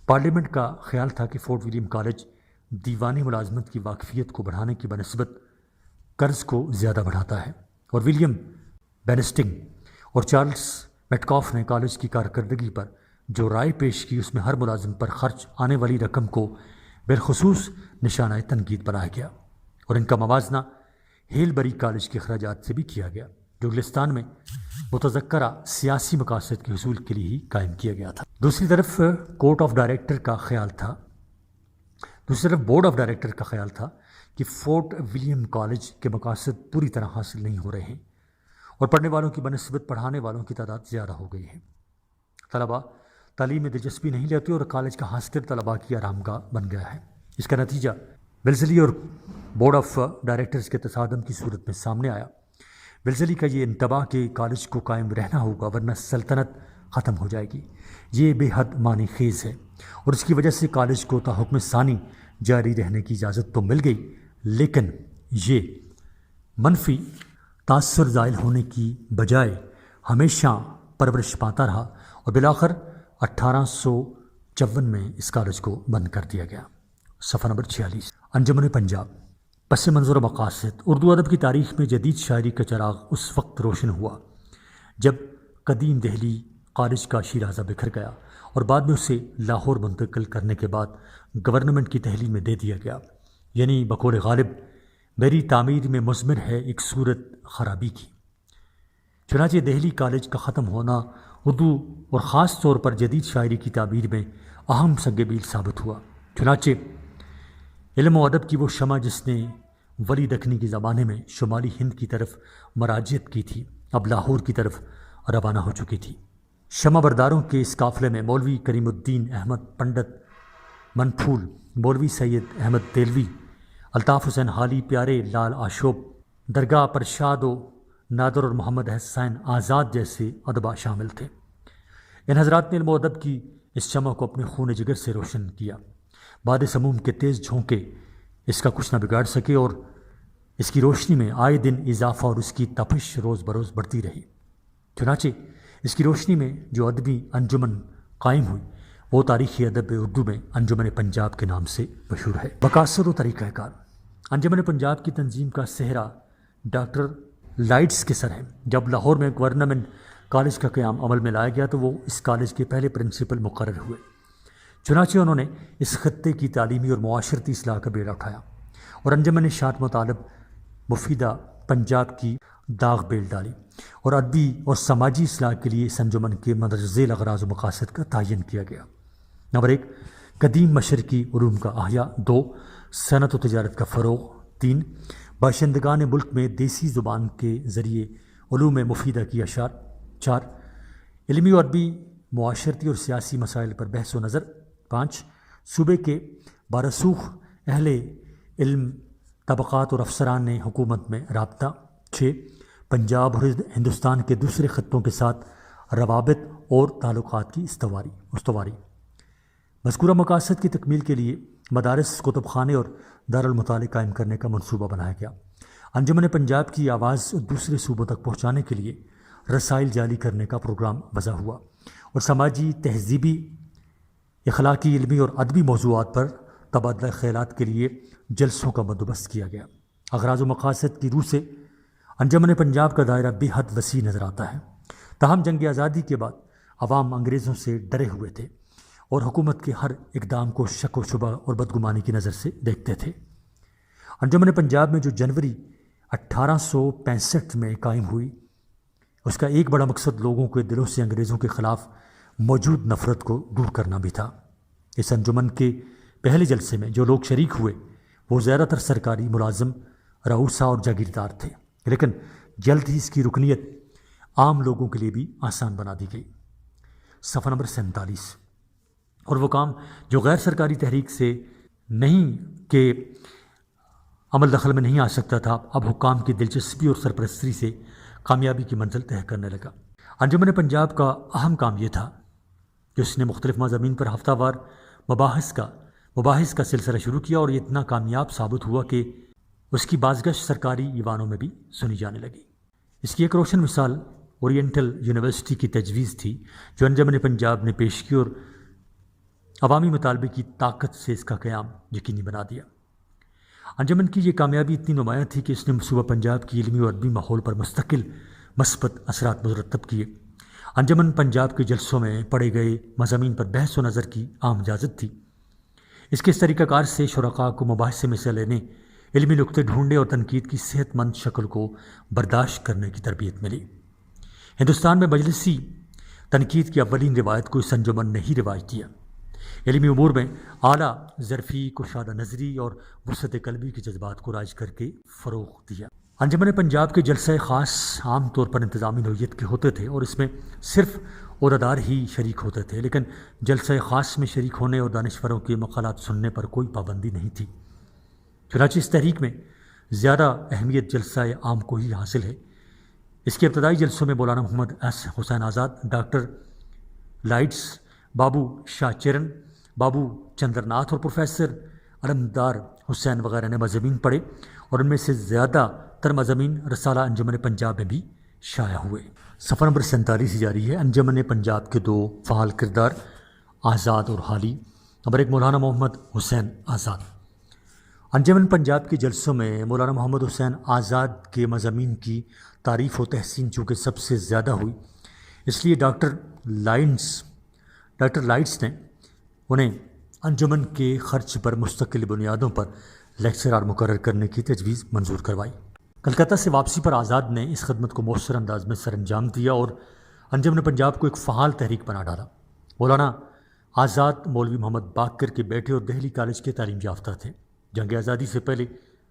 پارلیمنٹ کا خیال تھا کہ فورٹ ولیم کالج دیوانی ملازمت کی واقفیت کو بڑھانے کی بنسبت قرض کو زیادہ بڑھاتا ہے، اور ولیم بینسٹنگ اور چارلز میٹکاف نے کالج کی کارکردگی پر جو رائے پیش کی اس میں ہر ملازم پر خرچ آنے والی رقم کو بالخصوص نشانہ تنقید بنایا گیا اور ان کا موازنہ ہیل بری کالج کے اخراجات سے بھی کیا گیا، جو انگلستان میں متذکرہ سیاسی مقاصد کے حصول کے لیے ہی قائم کیا گیا تھا۔ دوسری طرف بورڈ آف ڈائریکٹر کا خیال تھا کہ فورٹ ولیم کالج کے مقاصد پوری طرح حاصل نہیں ہو رہے ہیں اور پڑھنے والوں کی بنسبت پڑھانے والوں کی تعداد زیادہ ہو گئی ہے۔ طلباء تعلیم میں دلچسپی نہیں لیتے اور کالج کا ہاسٹل طلباء کی آرام گاہ بن گیا ہے۔ اس کا نتیجہ ولزلی اور بورڈ آف ڈائریکٹرز کے تصادم کی صورت میں سامنے آیا۔ ولزلی کا یہ انتباہ کہ کالج کو قائم رہنا ہوگا ورنہ سلطنت ختم ہو جائے گی، یہ بے حد معنی خیز ہے اور اس کی وجہ سے کالج کو تا حکم ثانی جاری رہنے کی اجازت تو مل گئی، لیکن یہ منفی تاثر زائل ہونے کی بجائے ہمیشہ پرورش پاتا رہا اور بالآخر 1854 میں اس کالج کو بند کر دیا گیا۔ صفحہ نمبر 46۔ انجمن پنجاب، پس منظر و مقاصد۔ اردو ادب کی تاریخ میں جدید شاعری کا چراغ اس وقت روشن ہوا جب قدیم دہلی کالج کا شیرازہ بکھر گیا اور بعد میں اسے لاہور منتقل کرنے کے بعد گورنمنٹ کی تحویل میں دے دیا گیا، یعنی بقول غالب میری تعمیر میں مضمر ہے ایک صورت خرابی کی۔ چنانچہ دہلی کالج کا ختم ہونا اردو اور خاص طور پر جدید شاعری کی تعبیر میں اہم سنگ میل ثابت ہوا۔ چنانچہ علم و ادب کی وہ شمع جس نے ولی دکنی کے زمانے میں شمالی ہند کی طرف مراجعت کی تھی، اب لاہور کی طرف روانہ ہو چکی تھی۔ شمع برداروں کے اس قافلے میں مولوی کریم الدین احمد پنڈت منپھول، مولوی سید احمد دہلوی، الطاف حسین حالی، پیارے لال آشوب، درگاہ پرشاد و نادر اور محمد حسین آزاد جیسے ادبا شامل تھے۔ ان حضرات نے علم و ادب کی اس شمع کو اپنے خون جگر سے روشن کیا۔ باد سموم کے تیز جھونکے اس کا کچھ نہ بگاڑ سکے اور اس کی روشنی میں آئے دن اضافہ اور اس کی تپش روز بروز بڑھتی رہی۔ چنانچہ اس کی روشنی میں جو ادبی انجمن قائم ہوئی وہ تاریخی ادب اردو میں انجمن پنجاب کے نام سے مشہور ہے۔ مقاصد و طریقہ کار۔ انجمن پنجاب کی تنظیم کا سہرا ڈاکٹر لائٹس کے سر ہے۔ جب لاہور میں گورنمنٹ کالج کا قیام عمل میں لایا گیا تو وہ اس کالج کے پہلے پرنسپل مقرر ہوئے۔ چنانچہ انہوں نے اس خطے کی تعلیمی اور معاشرتی اصلاح کا بیڑا اٹھایا اور انجمن شاعت مطالب مفیدہ پنجاب کی داغ بیل ڈالی اور ادبی اور سماجی اصلاح کے لیے اس انجمن کے مندرجہ ذیل اغراض و مقاصد کا تعین کیا گیا۔ نمبر 1، قدیم مشرقی علوم کا احیاء۔ 2، صنعت و تجارت کا فروغ۔ 3، باشندگان ملک میں دیسی زبان کے ذریعے علوم مفیدہ کی اشاعت۔ 4، علمی و ادبی معاشرتی اور سیاسی مسائل پر بحث و نظر۔ 5 صوبے کے بارسوخ اہل علم طبقات اور افسران نے حکومت میں رابطہ۔ 6 پنجاب اور ہندوستان کے دوسرے خطوں کے ساتھ روابط اور تعلقات کی استواری۔ مذکورہ مقاصد کی تکمیل کے لیے مدارس، کتب خانے اور دارالمطالعے قائم کرنے کا منصوبہ بنایا گیا۔ انجمن پنجاب کی آواز دوسرے صوبوں تک پہنچانے کے لیے رسائل جاری کرنے کا پروگرام وضع ہوا اور سماجی، تہذیبی، اخلاقی، علمی اور ادبی موضوعات پر تبادلہ خیالات کے لیے جلسوں کا بندوبست کیا گیا۔ اغراض و مقاصد کی روح سے انجمن پنجاب کا دائرہ بے حد وسیع نظر آتا ہے۔ تاہم جنگ آزادی کے بعد عوام انگریزوں سے ڈرے ہوئے تھے اور حکومت کے ہر اقدام کو شک و شبہ اور بدگمانی کی نظر سے دیکھتے تھے۔ انجمن پنجاب میں جو جنوری 1865 میں قائم ہوئی، اس کا ایک بڑا مقصد لوگوں کے دلوں سے انگریزوں کے خلاف موجود نفرت کو دور کرنا بھی تھا۔ اس انجمن کے پہلے جلسے میں جو لوگ شریک ہوئے وہ زیادہ تر سرکاری ملازم، رؤسا اور جاگیردار تھے، لیکن جلد ہی اس کی رکنیت عام لوگوں کے لیے بھی آسان بنا دی گئی۔ صفحہ نمبر 47۔ اور وہ کام جو غیر سرکاری تحریک سے نہیں کہ عمل دخل میں نہیں آ سکتا تھا، اب حکام کی دلچسپی اور سرپرستی سے کامیابی کی منزل طے کرنے لگا۔ انجمن پنجاب کا اہم کام یہ تھا کہ اس نے مختلف مضامین پر ہفتہ وار مباحث کا سلسلہ شروع کیا اور یہ اتنا کامیاب ثابت ہوا کہ اس کی بازگشت سرکاری ایوانوں میں بھی سنی جانے لگی۔ اس کی ایک روشن مثال اورینٹل یونیورسٹی کی تجویز تھی جو انجمن پنجاب نے پیش کی اور عوامی مطالبے کی طاقت سے اس کا قیام یقینی بنا دیا۔ انجمن کی یہ کامیابی اتنی نمایاں تھی کہ اس نے صوبہ پنجاب کی علمی اور ادبی ماحول پر مستقل مثبت اثرات مرتب کیے۔ انجمن پنجاب کے جلسوں میں پڑھے گئے مضامین پر بحث و نظر کی عام اجازت تھی۔ اس کے اس طریقہ کار سے شرکاء کو مباحثے میں حصہ لینے، علمی نقطے ڈھونڈنے اور تنقید کی صحت مند شکل کو برداشت کرنے کی تربیت ملی۔ ہندوستان میں مجلسی تنقید کی اولین روایت کو اس انجمن نے ہی رواج دیا۔ علمی امور میں اعلیٰ ظرفی، کشادہ نظری اور وسعت قلبی کے جذبات کو رائج کر کے فروغ دیا۔ انجمن پنجاب کے جلسہ خاص عام طور پر انتظامی نوعیت کے ہوتے تھے اور اس میں صرف عہدیدار ہی شریک ہوتے تھے، لیکن جلسہ خاص میں شریک ہونے اور دانشوروں کے مقالات سننے پر کوئی پابندی نہیں تھی۔ چنانچہ اس تحریک میں زیادہ اہمیت جلسہ عام کو ہی حاصل ہے۔ اس کے ابتدائی جلسوں میں مولانا محمد حسین آزاد، ڈاکٹر لائٹس، بابو شاہ چرن، بابو چندر ناتھ اور پروفیسر علمدار حسین وغیرہ نے مضامین پڑھے اور ان میں سے زیادہ تر مضامین رسالہ انجمن پنجاب میں بھی شائع ہوئے۔ صفحہ نمبر 47 جاری ہے۔ انجمن پنجاب کے 2 فعال کردار، آزاد اور حالی۔ نمبر 1 مولانا محمد حسین آزاد۔ انجمن پنجاب کے جلسوں میں مولانا محمد حسین آزاد کے مضامین کی تعریف و تحسین چونکہ سب سے زیادہ ہوئی، اس لیے ڈاکٹر لائٹس نے انہیں انجمن کے خرچ پر مستقل بنیادوں پر لیکچرار مقرر کرنے کی تجویز منظور کروائی۔ کلکتہ سے واپسی پر آزاد نے اس خدمت کو مؤثر انداز میں سر انجام دیا اور انجمن پنجاب کو ایک فعال تحریک بنا ڈالا۔ مولانا آزاد مولوی محمد باقر کے بیٹے اور دہلی کالج کے تعلیم یافتہ تھے۔ جنگ آزادی سے پہلے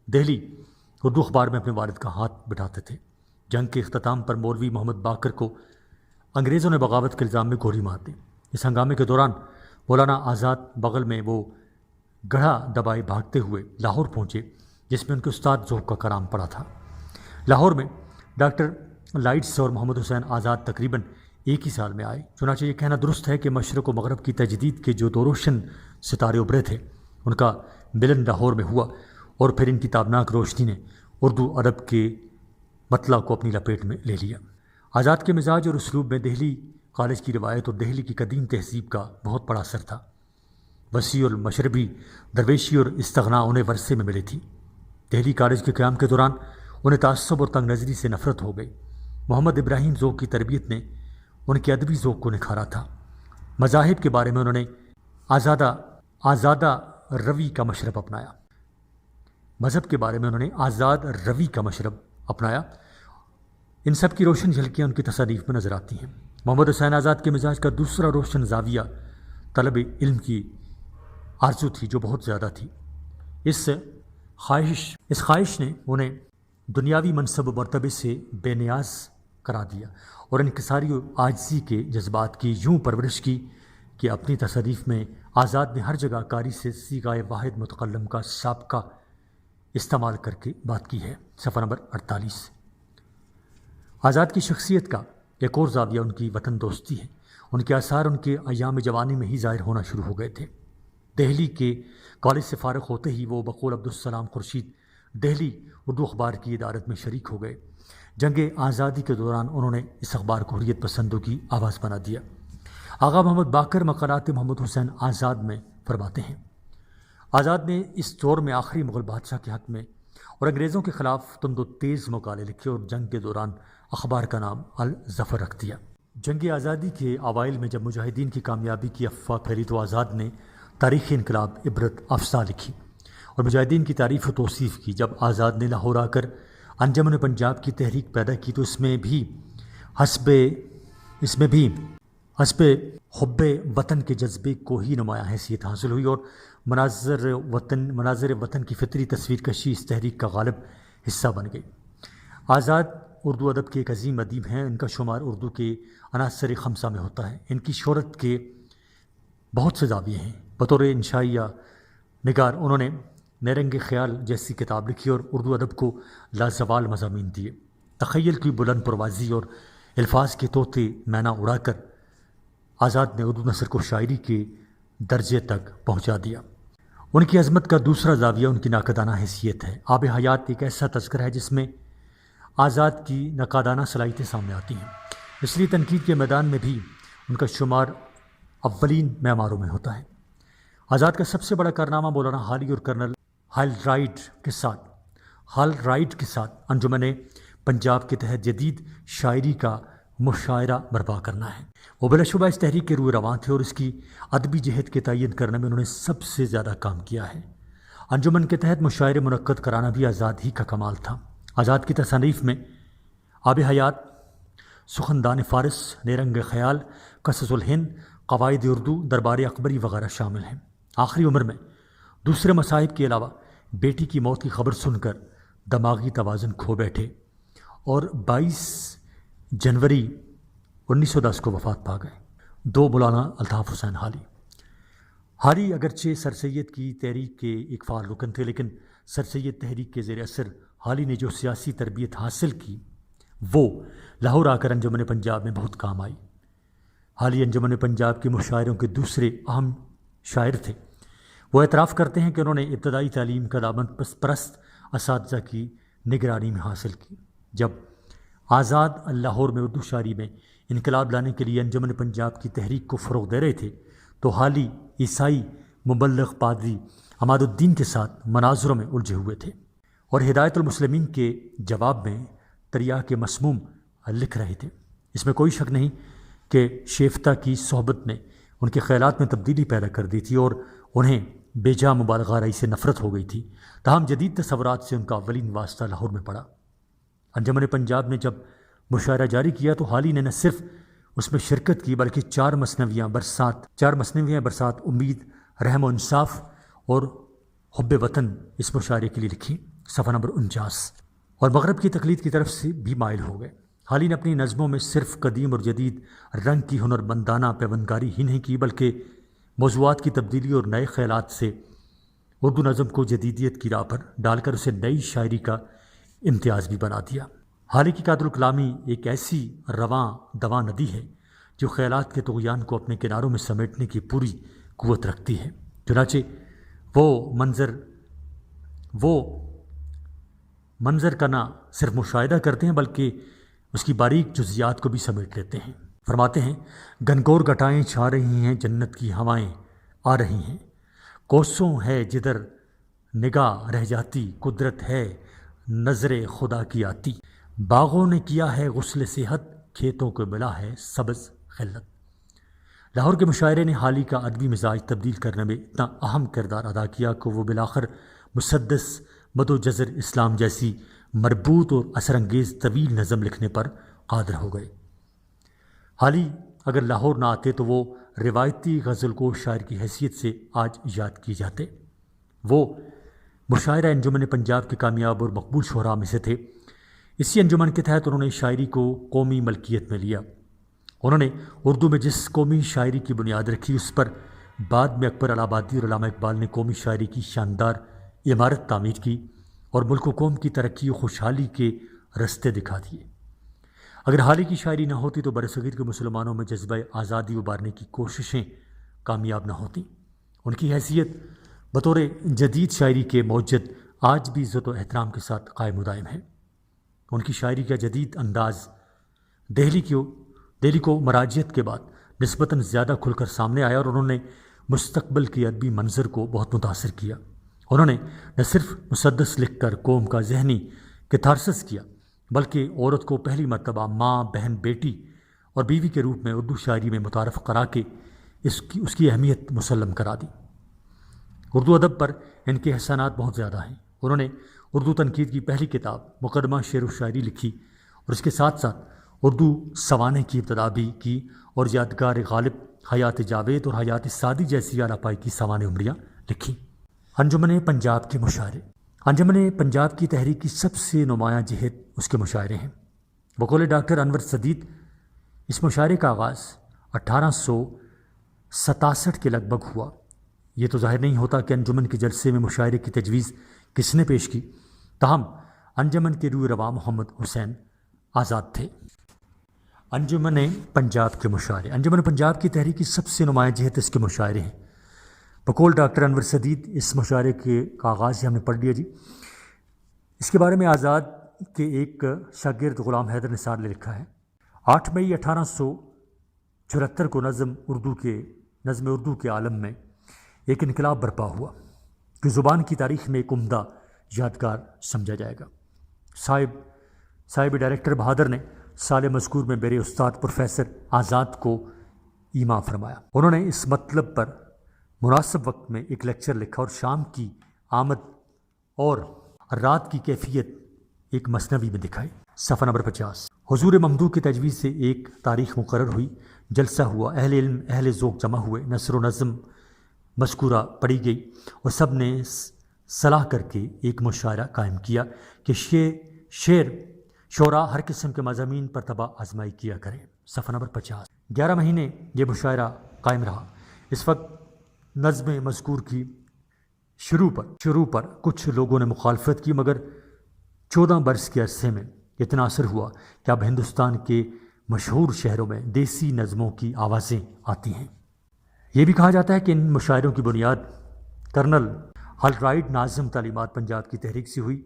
دہلی اردو اخبار میں اپنے والد کا ہاتھ بٹھاتے تھے۔ جنگ کے اختتام پر مولوی محمد باقر کو انگریزوں نے بغاوت کے الزام میں گولی مار دی۔ اس ہنگامے کے دوران مولانا آزاد بغل میں وہ گڑھا دبائے بھاگتے ہوئے لاہور پہنچے جس میں ان کے استاد ذوق کا کلام پڑا تھا۔ لاہور میں ڈاکٹر لائٹس اور محمد حسین آزاد تقریباً ایک ہی سال میں آئے۔ چنانچہ یہ کہنا درست ہے کہ مشرق و مغرب کی تجدید کے جو 2 روشن ستارے ابھرے تھے ان کا ملن لاہور میں ہوا اور پھر ان کی تابناک روشنی نے اردو ادب کے مطلع کو اپنی لپیٹ میں لے لیا۔ آزاد کے مزاج اور اسلوب میں دہلی کالج کی روایت اور دہلی کی قدیم تہذیب کا بہت بڑا اثر تھا۔ وسیع المشربی درویشی اور استغنا انہیں ورثے میں ملی تھی۔ دہلی کالج کے قیام کے دوران انہیں تعصب اور تنگ نظری سے نفرت ہو گئی۔ محمد ابراہیم ذوق کی تربیت نے ان کے ادبی ذوق کو نکھارا تھا۔ مذاہب کے بارے میں انہوں نے آزادہ روی کا مشرب اپنایا۔ مذہب کے بارے میں انہوں نے آزاد روی کا مشرب اپنایا۔ ان سب کی روشن جھلکیاں ان کی تصانیف میں نظر آتی ہیں۔ محمد حسین آزاد کے مزاج کا دوسرا روشن زاویہ طلب علم کی آرزو تھی جو بہت زیادہ تھی۔ اس خواہش نے انہیں دنیاوی منصب و مرتبے سے بے نیاز کرا دیا اور انکساری و عاجزی کے جذبات کی یوں پرورش کی کہ اپنی تصانیف میں آزاد نے ہر جگہ کاری سے صیغۂ واحد متکلم کا سابقہ استعمال کر کے بات کی ہے۔ صفحہ نمبر 48۔ آزاد کی شخصیت کا ایک اور زاویہ ان کی وطن دوستی ہے۔ ان کے آثار ان کے ایام جوانی میں ہی ظاہر ہونا شروع ہو گئے تھے۔ دہلی کے کالج سے فارغ ہوتے ہی وہ بقول عبدالسلام خورشید دہلی اردو اخبار کی ادارت میں شریک ہو گئے۔ جنگ آزادی کے دوران انہوں نے اس اخبار کو حریت پسندوں کی آواز بنا دیا۔ آغا محمد باقر مقالات محمد حسین آزاد میں فرماتے ہیں، آزاد نے اس دور میں آخری مغل بادشاہ کے حق میں اور انگریزوں کے خلاف تند و تیز مقالے لکھے اور جنگ کے دوران اخبار کا نام الظفر رکھ دیا۔ جنگ آزادی کے اوائل میں جب مجاہدین کی کامیابی کی افواہ پھیلی تو آزاد نے تاریخ انقلاب عبرت افزا لکھی اور مجاہدین کی تعریف و توصیف کی۔ جب آزاد نے لاہور آ کر انجمن پنجاب کی تحریک پیدا کی تو اس میں بھی حسب حب وطن کے جذبے کو ہی نمایاں حیثیت حاصل ہوئی اور مناظر وطن کی فطری تصویر کشی اس تحریک کا غالب حصہ بن گئی۔ آزاد اردو ادب کے ایک عظیم ادیب ہیں۔ ان کا شمار اردو کے عناصر خمسہ میں ہوتا ہے۔ ان کی شہرت کے بہت سے زاویے ہیں۔ بطور انشائیہ نگار انہوں نے نیرنگ خیال جیسی کتاب لکھی اور اردو ادب کو لازوال مضامین دیے۔ تخیل کی بلند پروازی اور الفاظ کے طوطے مینا اڑا کر آزاد نے اردو نثر کو شاعری کے درجے تک پہنچا دیا۔ ان کی عظمت کا دوسرا زاویہ ان کی ناقدانہ حیثیت ہے۔ آب حیات ایک ایسا تذکرہ ہے جس میں آزاد کی نقادانہ صلاحیتیں سامنے آتی ہیں۔ اس لیے تنقید کے میدان میں بھی ان کا شمار اولین معماروں میں ہوتا ہے۔ آزاد کا سب سے بڑا کارنامہ مولانا حالی اور کرنل ہال رائٹ کے ساتھ انجمن پنجاب کے تحت جدید شاعری کا مشاعرہ برپا کرنا ہے۔ وہ بلا شبہ اس تحریک کے روح رواں تھے اور اس کی ادبی جہت کے تعین کرنے میں انہوں نے سب سے زیادہ کام کیا ہے۔ انجمن کے تحت مشاعرے منعقد کرانا بھی آزاد ہی کا کمال تھا۔ آزاد کی تصانیف میں آب حیات، سخندان فارس، نیرنگ خیال، قصص الہند، قواعد اردو، دربار اکبری وغیرہ شامل ہیں۔ آخری عمر میں دوسرے مصائب کے علاوہ بیٹی کی موت کی خبر سن کر دماغی توازن کھو بیٹھے اور 22 جنوری 1910 کو وفات پا گئے۔ مولانا الطاف حسین حالی اگرچہ سر سید کی تحریک کے ایک فعال رکن تھے، لیکن سر سید تحریک کے زیر اثر حالی نے جو سیاسی تربیت حاصل کی وہ لاہور آ کر انجمن پنجاب میں بہت کام آئی۔ حالی انجمن پنجاب کے مشاعروں کے دوسرے اہم شاعر تھے۔ وہ اعتراف کرتے ہیں کہ انہوں نے ابتدائی تعلیم کا دامن پرست اساتذہ کی نگرانی میں حاصل کی۔ جب آزاد لاہور میں اردو شاعری میں انقلاب لانے کے لیے انجمن پنجاب کی تحریک کو فروغ دے رہے تھے تو حالی عیسائی مبلغ پادری عماد الدین کے ساتھ مناظروں میں الجھے ہوئے تھے اور ہدایت المسلمین کے جواب میں تریاق مسموم لکھ رہے تھے۔ اس میں کوئی شک نہیں کہ شیفتہ کی صحبت نے ان کے خیالات میں تبدیلی پیدا کر دی تھی اور انہیں بے جا مبالغہ آرائی سے نفرت ہو گئی تھی۔ تاہم جدید تصورات سے ان کا اولین واسطہ لاہور میں پڑا۔ انجمن پنجاب نے جب مشاعرہ جاری کیا تو حالی نے نہ صرف اس میں شرکت کی بلکہ چار مثنویاں برسات، امید، رحم و انصاف اور حب وطن اس مشاعرے کے لیے لکھی۔ صفحہ نمبر 49۔ اور مغرب کی تقلید کی طرف سے بھی مائل ہو گئے۔ حالی نے اپنی نظموں میں صرف قدیم اور جدید رنگ کی ہنرمندانہ پیوندگاری ہی نہیں کی بلکہ موضوعات کی تبدیلی اور نئے خیالات سے اردو نظم کو جدیدیت کی راہ پر ڈال کر اسے نئی شاعری کا امتیاز بھی بنا دیا۔ حالی کی قادر الکلامی ایک ایسی رواں دواں ندی ہے جو خیالات کے طغیان کو اپنے کناروں میں سمیٹنے کی پوری قوت رکھتی ہے۔ چنانچہ وہ منظر کا نہ صرف مشاہدہ کرتے ہیں بلکہ اس کی باریک جزیات کو بھی سمیٹ لیتے ہیں۔ فرماتے ہیں، گنگور گٹائیں چھا رہی ہیں، جنت کی ہوائیں آ رہی ہیں، کوسوں ہے جدھر نگاہ رہ جاتی، قدرت ہے نظر خدا کی آتی، باغوں نے کیا ہے غسل صحت، کھیتوں کو ملا ہے سبز خلت۔ لاہور کے مشاعرے نے حالی کا ادبی مزاج تبدیل کرنے میں اتنا اہم کردار ادا کیا کہ وہ بالآخر مسدس، مد و جزر اسلام جیسی مربوط اور اثر انگیز طویل نظم لکھنے پر قادر ہو گئے۔ حالی اگر لاہور نہ آتے تو وہ روایتی غزل کو شاعر کی حیثیت سے آج یاد کیے جاتے۔ وہ مشاعرہ انجمن پنجاب کے کامیاب اور مقبول شعراء میں سے تھے۔ اسی انجمن کے تحت انہوں نے شاعری کو قومی ملکیت میں لیا۔ انہوں نے اردو میں جس قومی شاعری کی بنیاد رکھی اس پر بعد میں اکبر الہ آبادی اور علامہ اقبال نے قومی شاعری کی شاندار عمارت تعمیر کی اور ملک و قوم کی ترقی و خوشحالی کے رستے دکھا دیے۔ اگر حالی کی شاعری نہ ہوتی تو برصغیر کے مسلمانوں میں جذبہ آزادی ابھارنے کی کوششیں کامیاب نہ ہوتیں۔ ان کی حیثیت بطور جدید شاعری کے موجد آج بھی عزت و احترام کے ساتھ قائم و دائم ہے۔ ان کی شاعری کا جدید انداز دہلی کو مراجعت کے بعد نسبتاً زیادہ کھل کر سامنے آیا اور انہوں نے مستقبل کے ادبی منظر کو بہت متاثر کیا۔ انہوں نے نہ صرف مسدس لکھ کر قوم کا ذہنی کیتھارسس کیا بلکہ عورت کو پہلی مرتبہ ماں، بہن، بیٹی اور بیوی کے روپ میں اردو شاعری میں متعارف کرا کے اس کی اہمیت مسلم کرا دی۔ اردو ادب پر ان کے احسانات بہت زیادہ ہیں۔ انہوں نے اردو تنقید کی پہلی کتاب مقدمہ شعر و شاعری لکھی اور اس کے ساتھ ساتھ اردو سوانح کی ابتدا بھی کی اور یادگار غالب، حیات جاوید اور حیات سعدی جیسی اعلیٰ پائی کی سوانح عمریاں لکھی۔ انجمن پنجاب کے مشاعرے۔ انجمن پنجاب کی تحریک کی سب سے نمایاں جہت اس کے مشاعرے ہیں۔ بقول ڈاکٹر انور سدید اس مشاعرے کا آغاز 1867 کے لگ بھگ ہوا۔ یہ تو ظاہر نہیں ہوتا کہ انجمن کے جلسے میں مشاعرے کی تجویز کس نے پیش کی، تاہم انجمن کے روح رواں محمد حسین آزاد تھے۔ انجمن پنجاب کے مشاعرے۔ انجمن پنجاب کی تحریک کی سب سے نمایاں جہت اس کے مشاعرے ہیں۔ بقول ڈاکٹر انور سدید اس مشاعرے کے آغاز سے ہم نے پڑھ لیا جی۔ اس کے بارے میں آزاد کے ایک شاگرد غلام حیدر نثار نے لکھا ہے، 8 مئی 1874 کو نظم اردو کے عالم میں ایک انقلاب برپا ہوا کہ زبان کی تاریخ میں ایک عمدہ یادگار سمجھا جائے گا۔ صاحب ڈائریکٹر بہادر نے سال مذکور میں میرے استاد پروفیسر آزاد کو ایما فرمایا۔ انہوں نے اس مطلب پر مناسب وقت میں ایک لیکچر لکھا اور شام کی آمد اور رات کی کیفیت ایک مثنوی میں دکھائی۔ صفحہ نمبر 50۔ حضور ممدوح کی تجویز سے ایک تاریخ مقرر ہوئی، جلسہ ہوا، اہل علم اہل ذوق جمع ہوئے، نثر و نظم مذکورہ پڑھی گئی اور سب نے صلاح کر کے ایک مشاعرہ قائم کیا کہ شعراء ہر قسم کے مضامین پر طبع آزمائی کیا کریں۔ صفحہ نمبر 50۔ 11 مہینے یہ مشاعرہ قائم رہا۔ اس وقت نظم مذکور کی شروع پر کچھ لوگوں نے مخالفت کی، مگر 14 برس کے عرصے میں اتنا اثر ہوا کہ اب ہندوستان کے مشہور شہروں میں دیسی نظموں کی آوازیں آتی ہیں۔ یہ بھی کہا جاتا ہے کہ ان مشاعروں کی بنیاد کرنل ہالرائڈ ناظم تعلیمات پنجاب کی تحریک سے ہوئی۔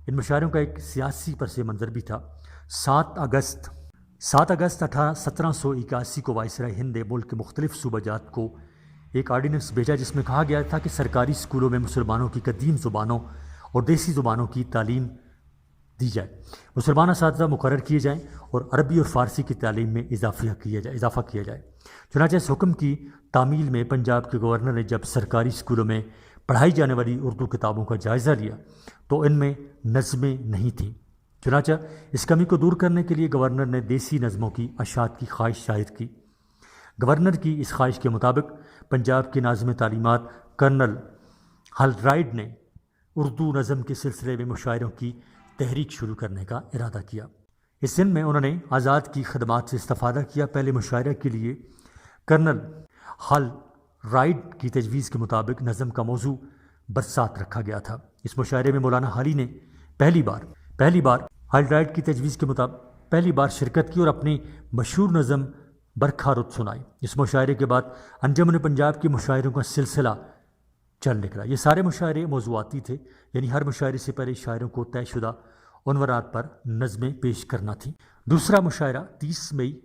ان مشاعروں کا ایک سیاسی پس منظر بھی تھا۔ 7 اگست 1781 کو وائسرائے ہند نے ملک کے مختلف صوبہ جات کو ایک آرڈیننس بھیجا جس میں کہا گیا تھا کہ سرکاری اسکولوں میں مسلمانوں کی قدیم زبانوں اور دیسی زبانوں کی تعلیم دی جائے، مسلمان اساتذہ مقرر کیے جائیں اور عربی اور فارسی کی تعلیم میں اضافہ کیا جائے۔ چنانچہ اس حکم کی تعمیل میں پنجاب کے گورنر نے جب سرکاری اسکولوں میں پڑھائی جانے والی اردو کتابوں کا جائزہ لیا تو ان میں نظمیں نہیں تھیں۔ چنانچہ اس کمی کو دور کرنے کے لیے گورنر نے دیسی نظموں کی اشاعت کی خواہش ظاہر کی۔ گورنر کی اس خواہش کے مطابق پنجاب کے ناظم تعلیمات کرنل ہالرائڈ نے اردو نظم کے سلسلے میں مشاعروں کی تحریک شروع کرنے کا ارادہ کیا۔ اس سن میں انہوں نے آزاد کی خدمات سے استفادہ کیا۔ پہلے مشاعرہ کے لیے کرنل ہالرائڈ کی تجویز کے مطابق نظم کا موضوع برسات رکھا گیا تھا۔ اس مشاعرے میں مولانا حالی نے پہلی بار ہالرائڈ کی تجویز کے مطابق شرکت کی اور اپنی مشہور نظم برکھا رت سنائی۔ اس مشاعرے کے بعد انجمن پنجاب کی مشاعروں کا سلسلہ چل نکلا۔ یہ سارے مشاعرے موضوعاتی تھے، یعنی ہر مشاعرے سے پہلے شاعروں کو طے شدہ عنوانات پر نظمیں پیش کرنا تھیں۔ دوسرا مشاعرہ 30 مئی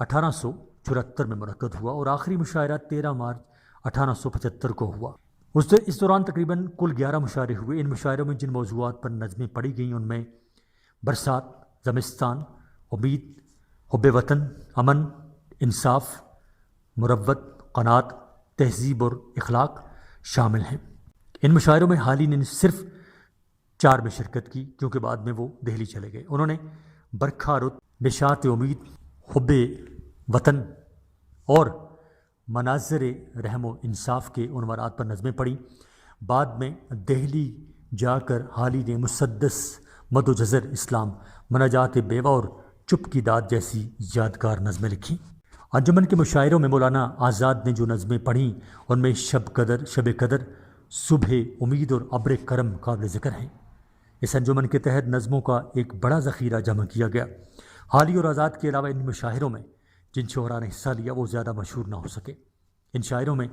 1874 میں منعقد ہوا اور آخری مشاعرہ 13 مارچ 1875 کو ہوا۔ اس دوران تقریباً کل 11 مشاعرے ہوئے۔ ان مشاعروں میں جن موضوعات پر نظمیں پڑھی گئیں ان میں برسات، زمستان، امید، حب وطن، امن، انصاف، مروت، قناعت، تہذیب اور اخلاق شامل ہیں۔ ان مشاعروں میں حالی نے صرف 4 میں شرکت کی کیونکہ بعد میں وہ دہلی چلے گئے۔ انہوں نے برکھا رت، نشاط امید، حب وطن اور مناظر رحم و انصاف کے عنوانات پر نظمیں پڑھیں۔ بعد میں دہلی جا کر حالی نے مد و جزر اسلام، مناجات بیوہ اور چپ کی داد جیسی یادگار نظمیں لکھیں۔ انجمن کے مشاعروں میں مولانا آزاد نے جو نظمیں پڑھیں ان میں شب قدر، صبح امید اور ابر کرم قابل ذکر ہیں۔ اس انجمن کے تحت نظموں کا ایک بڑا ذخیرہ جمع کیا گیا۔ حالی اور آزاد کے علاوہ ان مشاعروں میں جن شعراء نے حصہ لیا وہ زیادہ مشہور نہ ہو سکے۔ ان شاعروں میں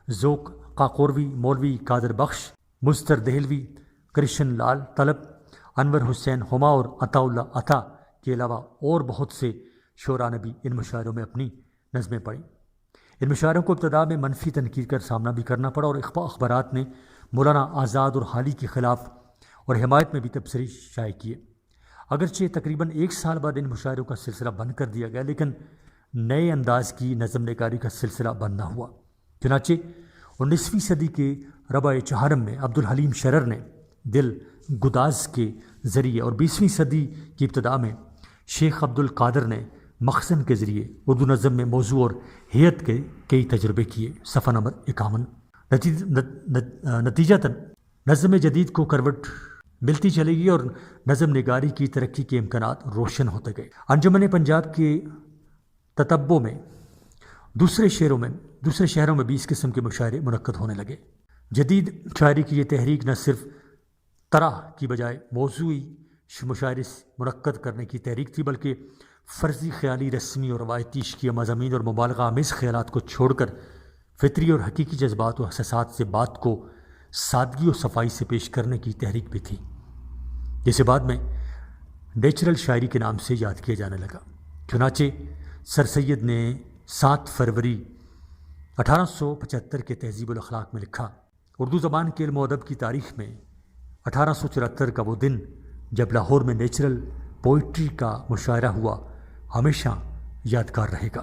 ذوق قاقوروی، مولوی قادر بخش، مزتر دہلوی، کرشن لال طلب، انور حسین ہما اور عطا اللہ عطا کے علاوہ اور بہت سے شعراء نے بھی ان مشاعروں میں اپنی نظمیں پڑھیں۔ ان مشاعروں کو ابتدا میں منفی تنقید کا سامنا بھی کرنا پڑا اور اخبارات نے مولانا آزاد اور حالی کے خلاف اور حمایت میں بھی تبصرے شائع کیے۔ اگرچہ تقریباً 1 سال بعد ان مشاعروں کا سلسلہ بند کر دیا گیا، لیکن نئے انداز کی نظم نگاری کا سلسلہ بند نہ ہوا۔ چنانچہ 19ویں صدی کے ربع چہارم میں عبدالحلیم شرر نے دل گداز کے ذریعے اور 20ویں صدی کی ابتدا میں شیخ عبد القادر نے مخزن کے ذریعے اردو نظم میں موضوع اور ہیئت کے کئی تجربے کیے۔ صفحہ نمبر 51۔ نتیجتاً نظم جدید کو کروٹ ملتی چلے گی اور نظم نگاری کی ترقی کے امکانات روشن ہوتے گئے۔ انجمن پنجاب کے تتبع میں دوسرے شہروں میں بھی اس قسم کے مشاعرے منعقد ہونے لگے۔ جدید شاعری کی یہ تحریک نہ صرف طرح کی بجائے موضوعی مشاعرے منعقد کرنے کی تحریک تھی، بلکہ فرضی، خیالی، رسمی اور روایتی عشقیہ مضامین اور مبالغہ آمیز خیالات کو چھوڑ کر فطری اور حقیقی جذبات و احساسات سے بات کو سادگی و صفائی سے پیش کرنے کی تحریک بھی تھی، جسے بعد میں نیچرل شاعری کے نام سے یاد کیا جانے لگا۔ چنانچہ سر سید نے 7 فروری 1875 کے تہذیب الاخلاق میں لکھا، اردو زبان کے علم و ادب کی تاریخ میں 1874 کا وہ دن جب لاہور میں نیچرل پوئٹری کا مشاعرہ ہوا ہمیشہ یادگار رہے گا۔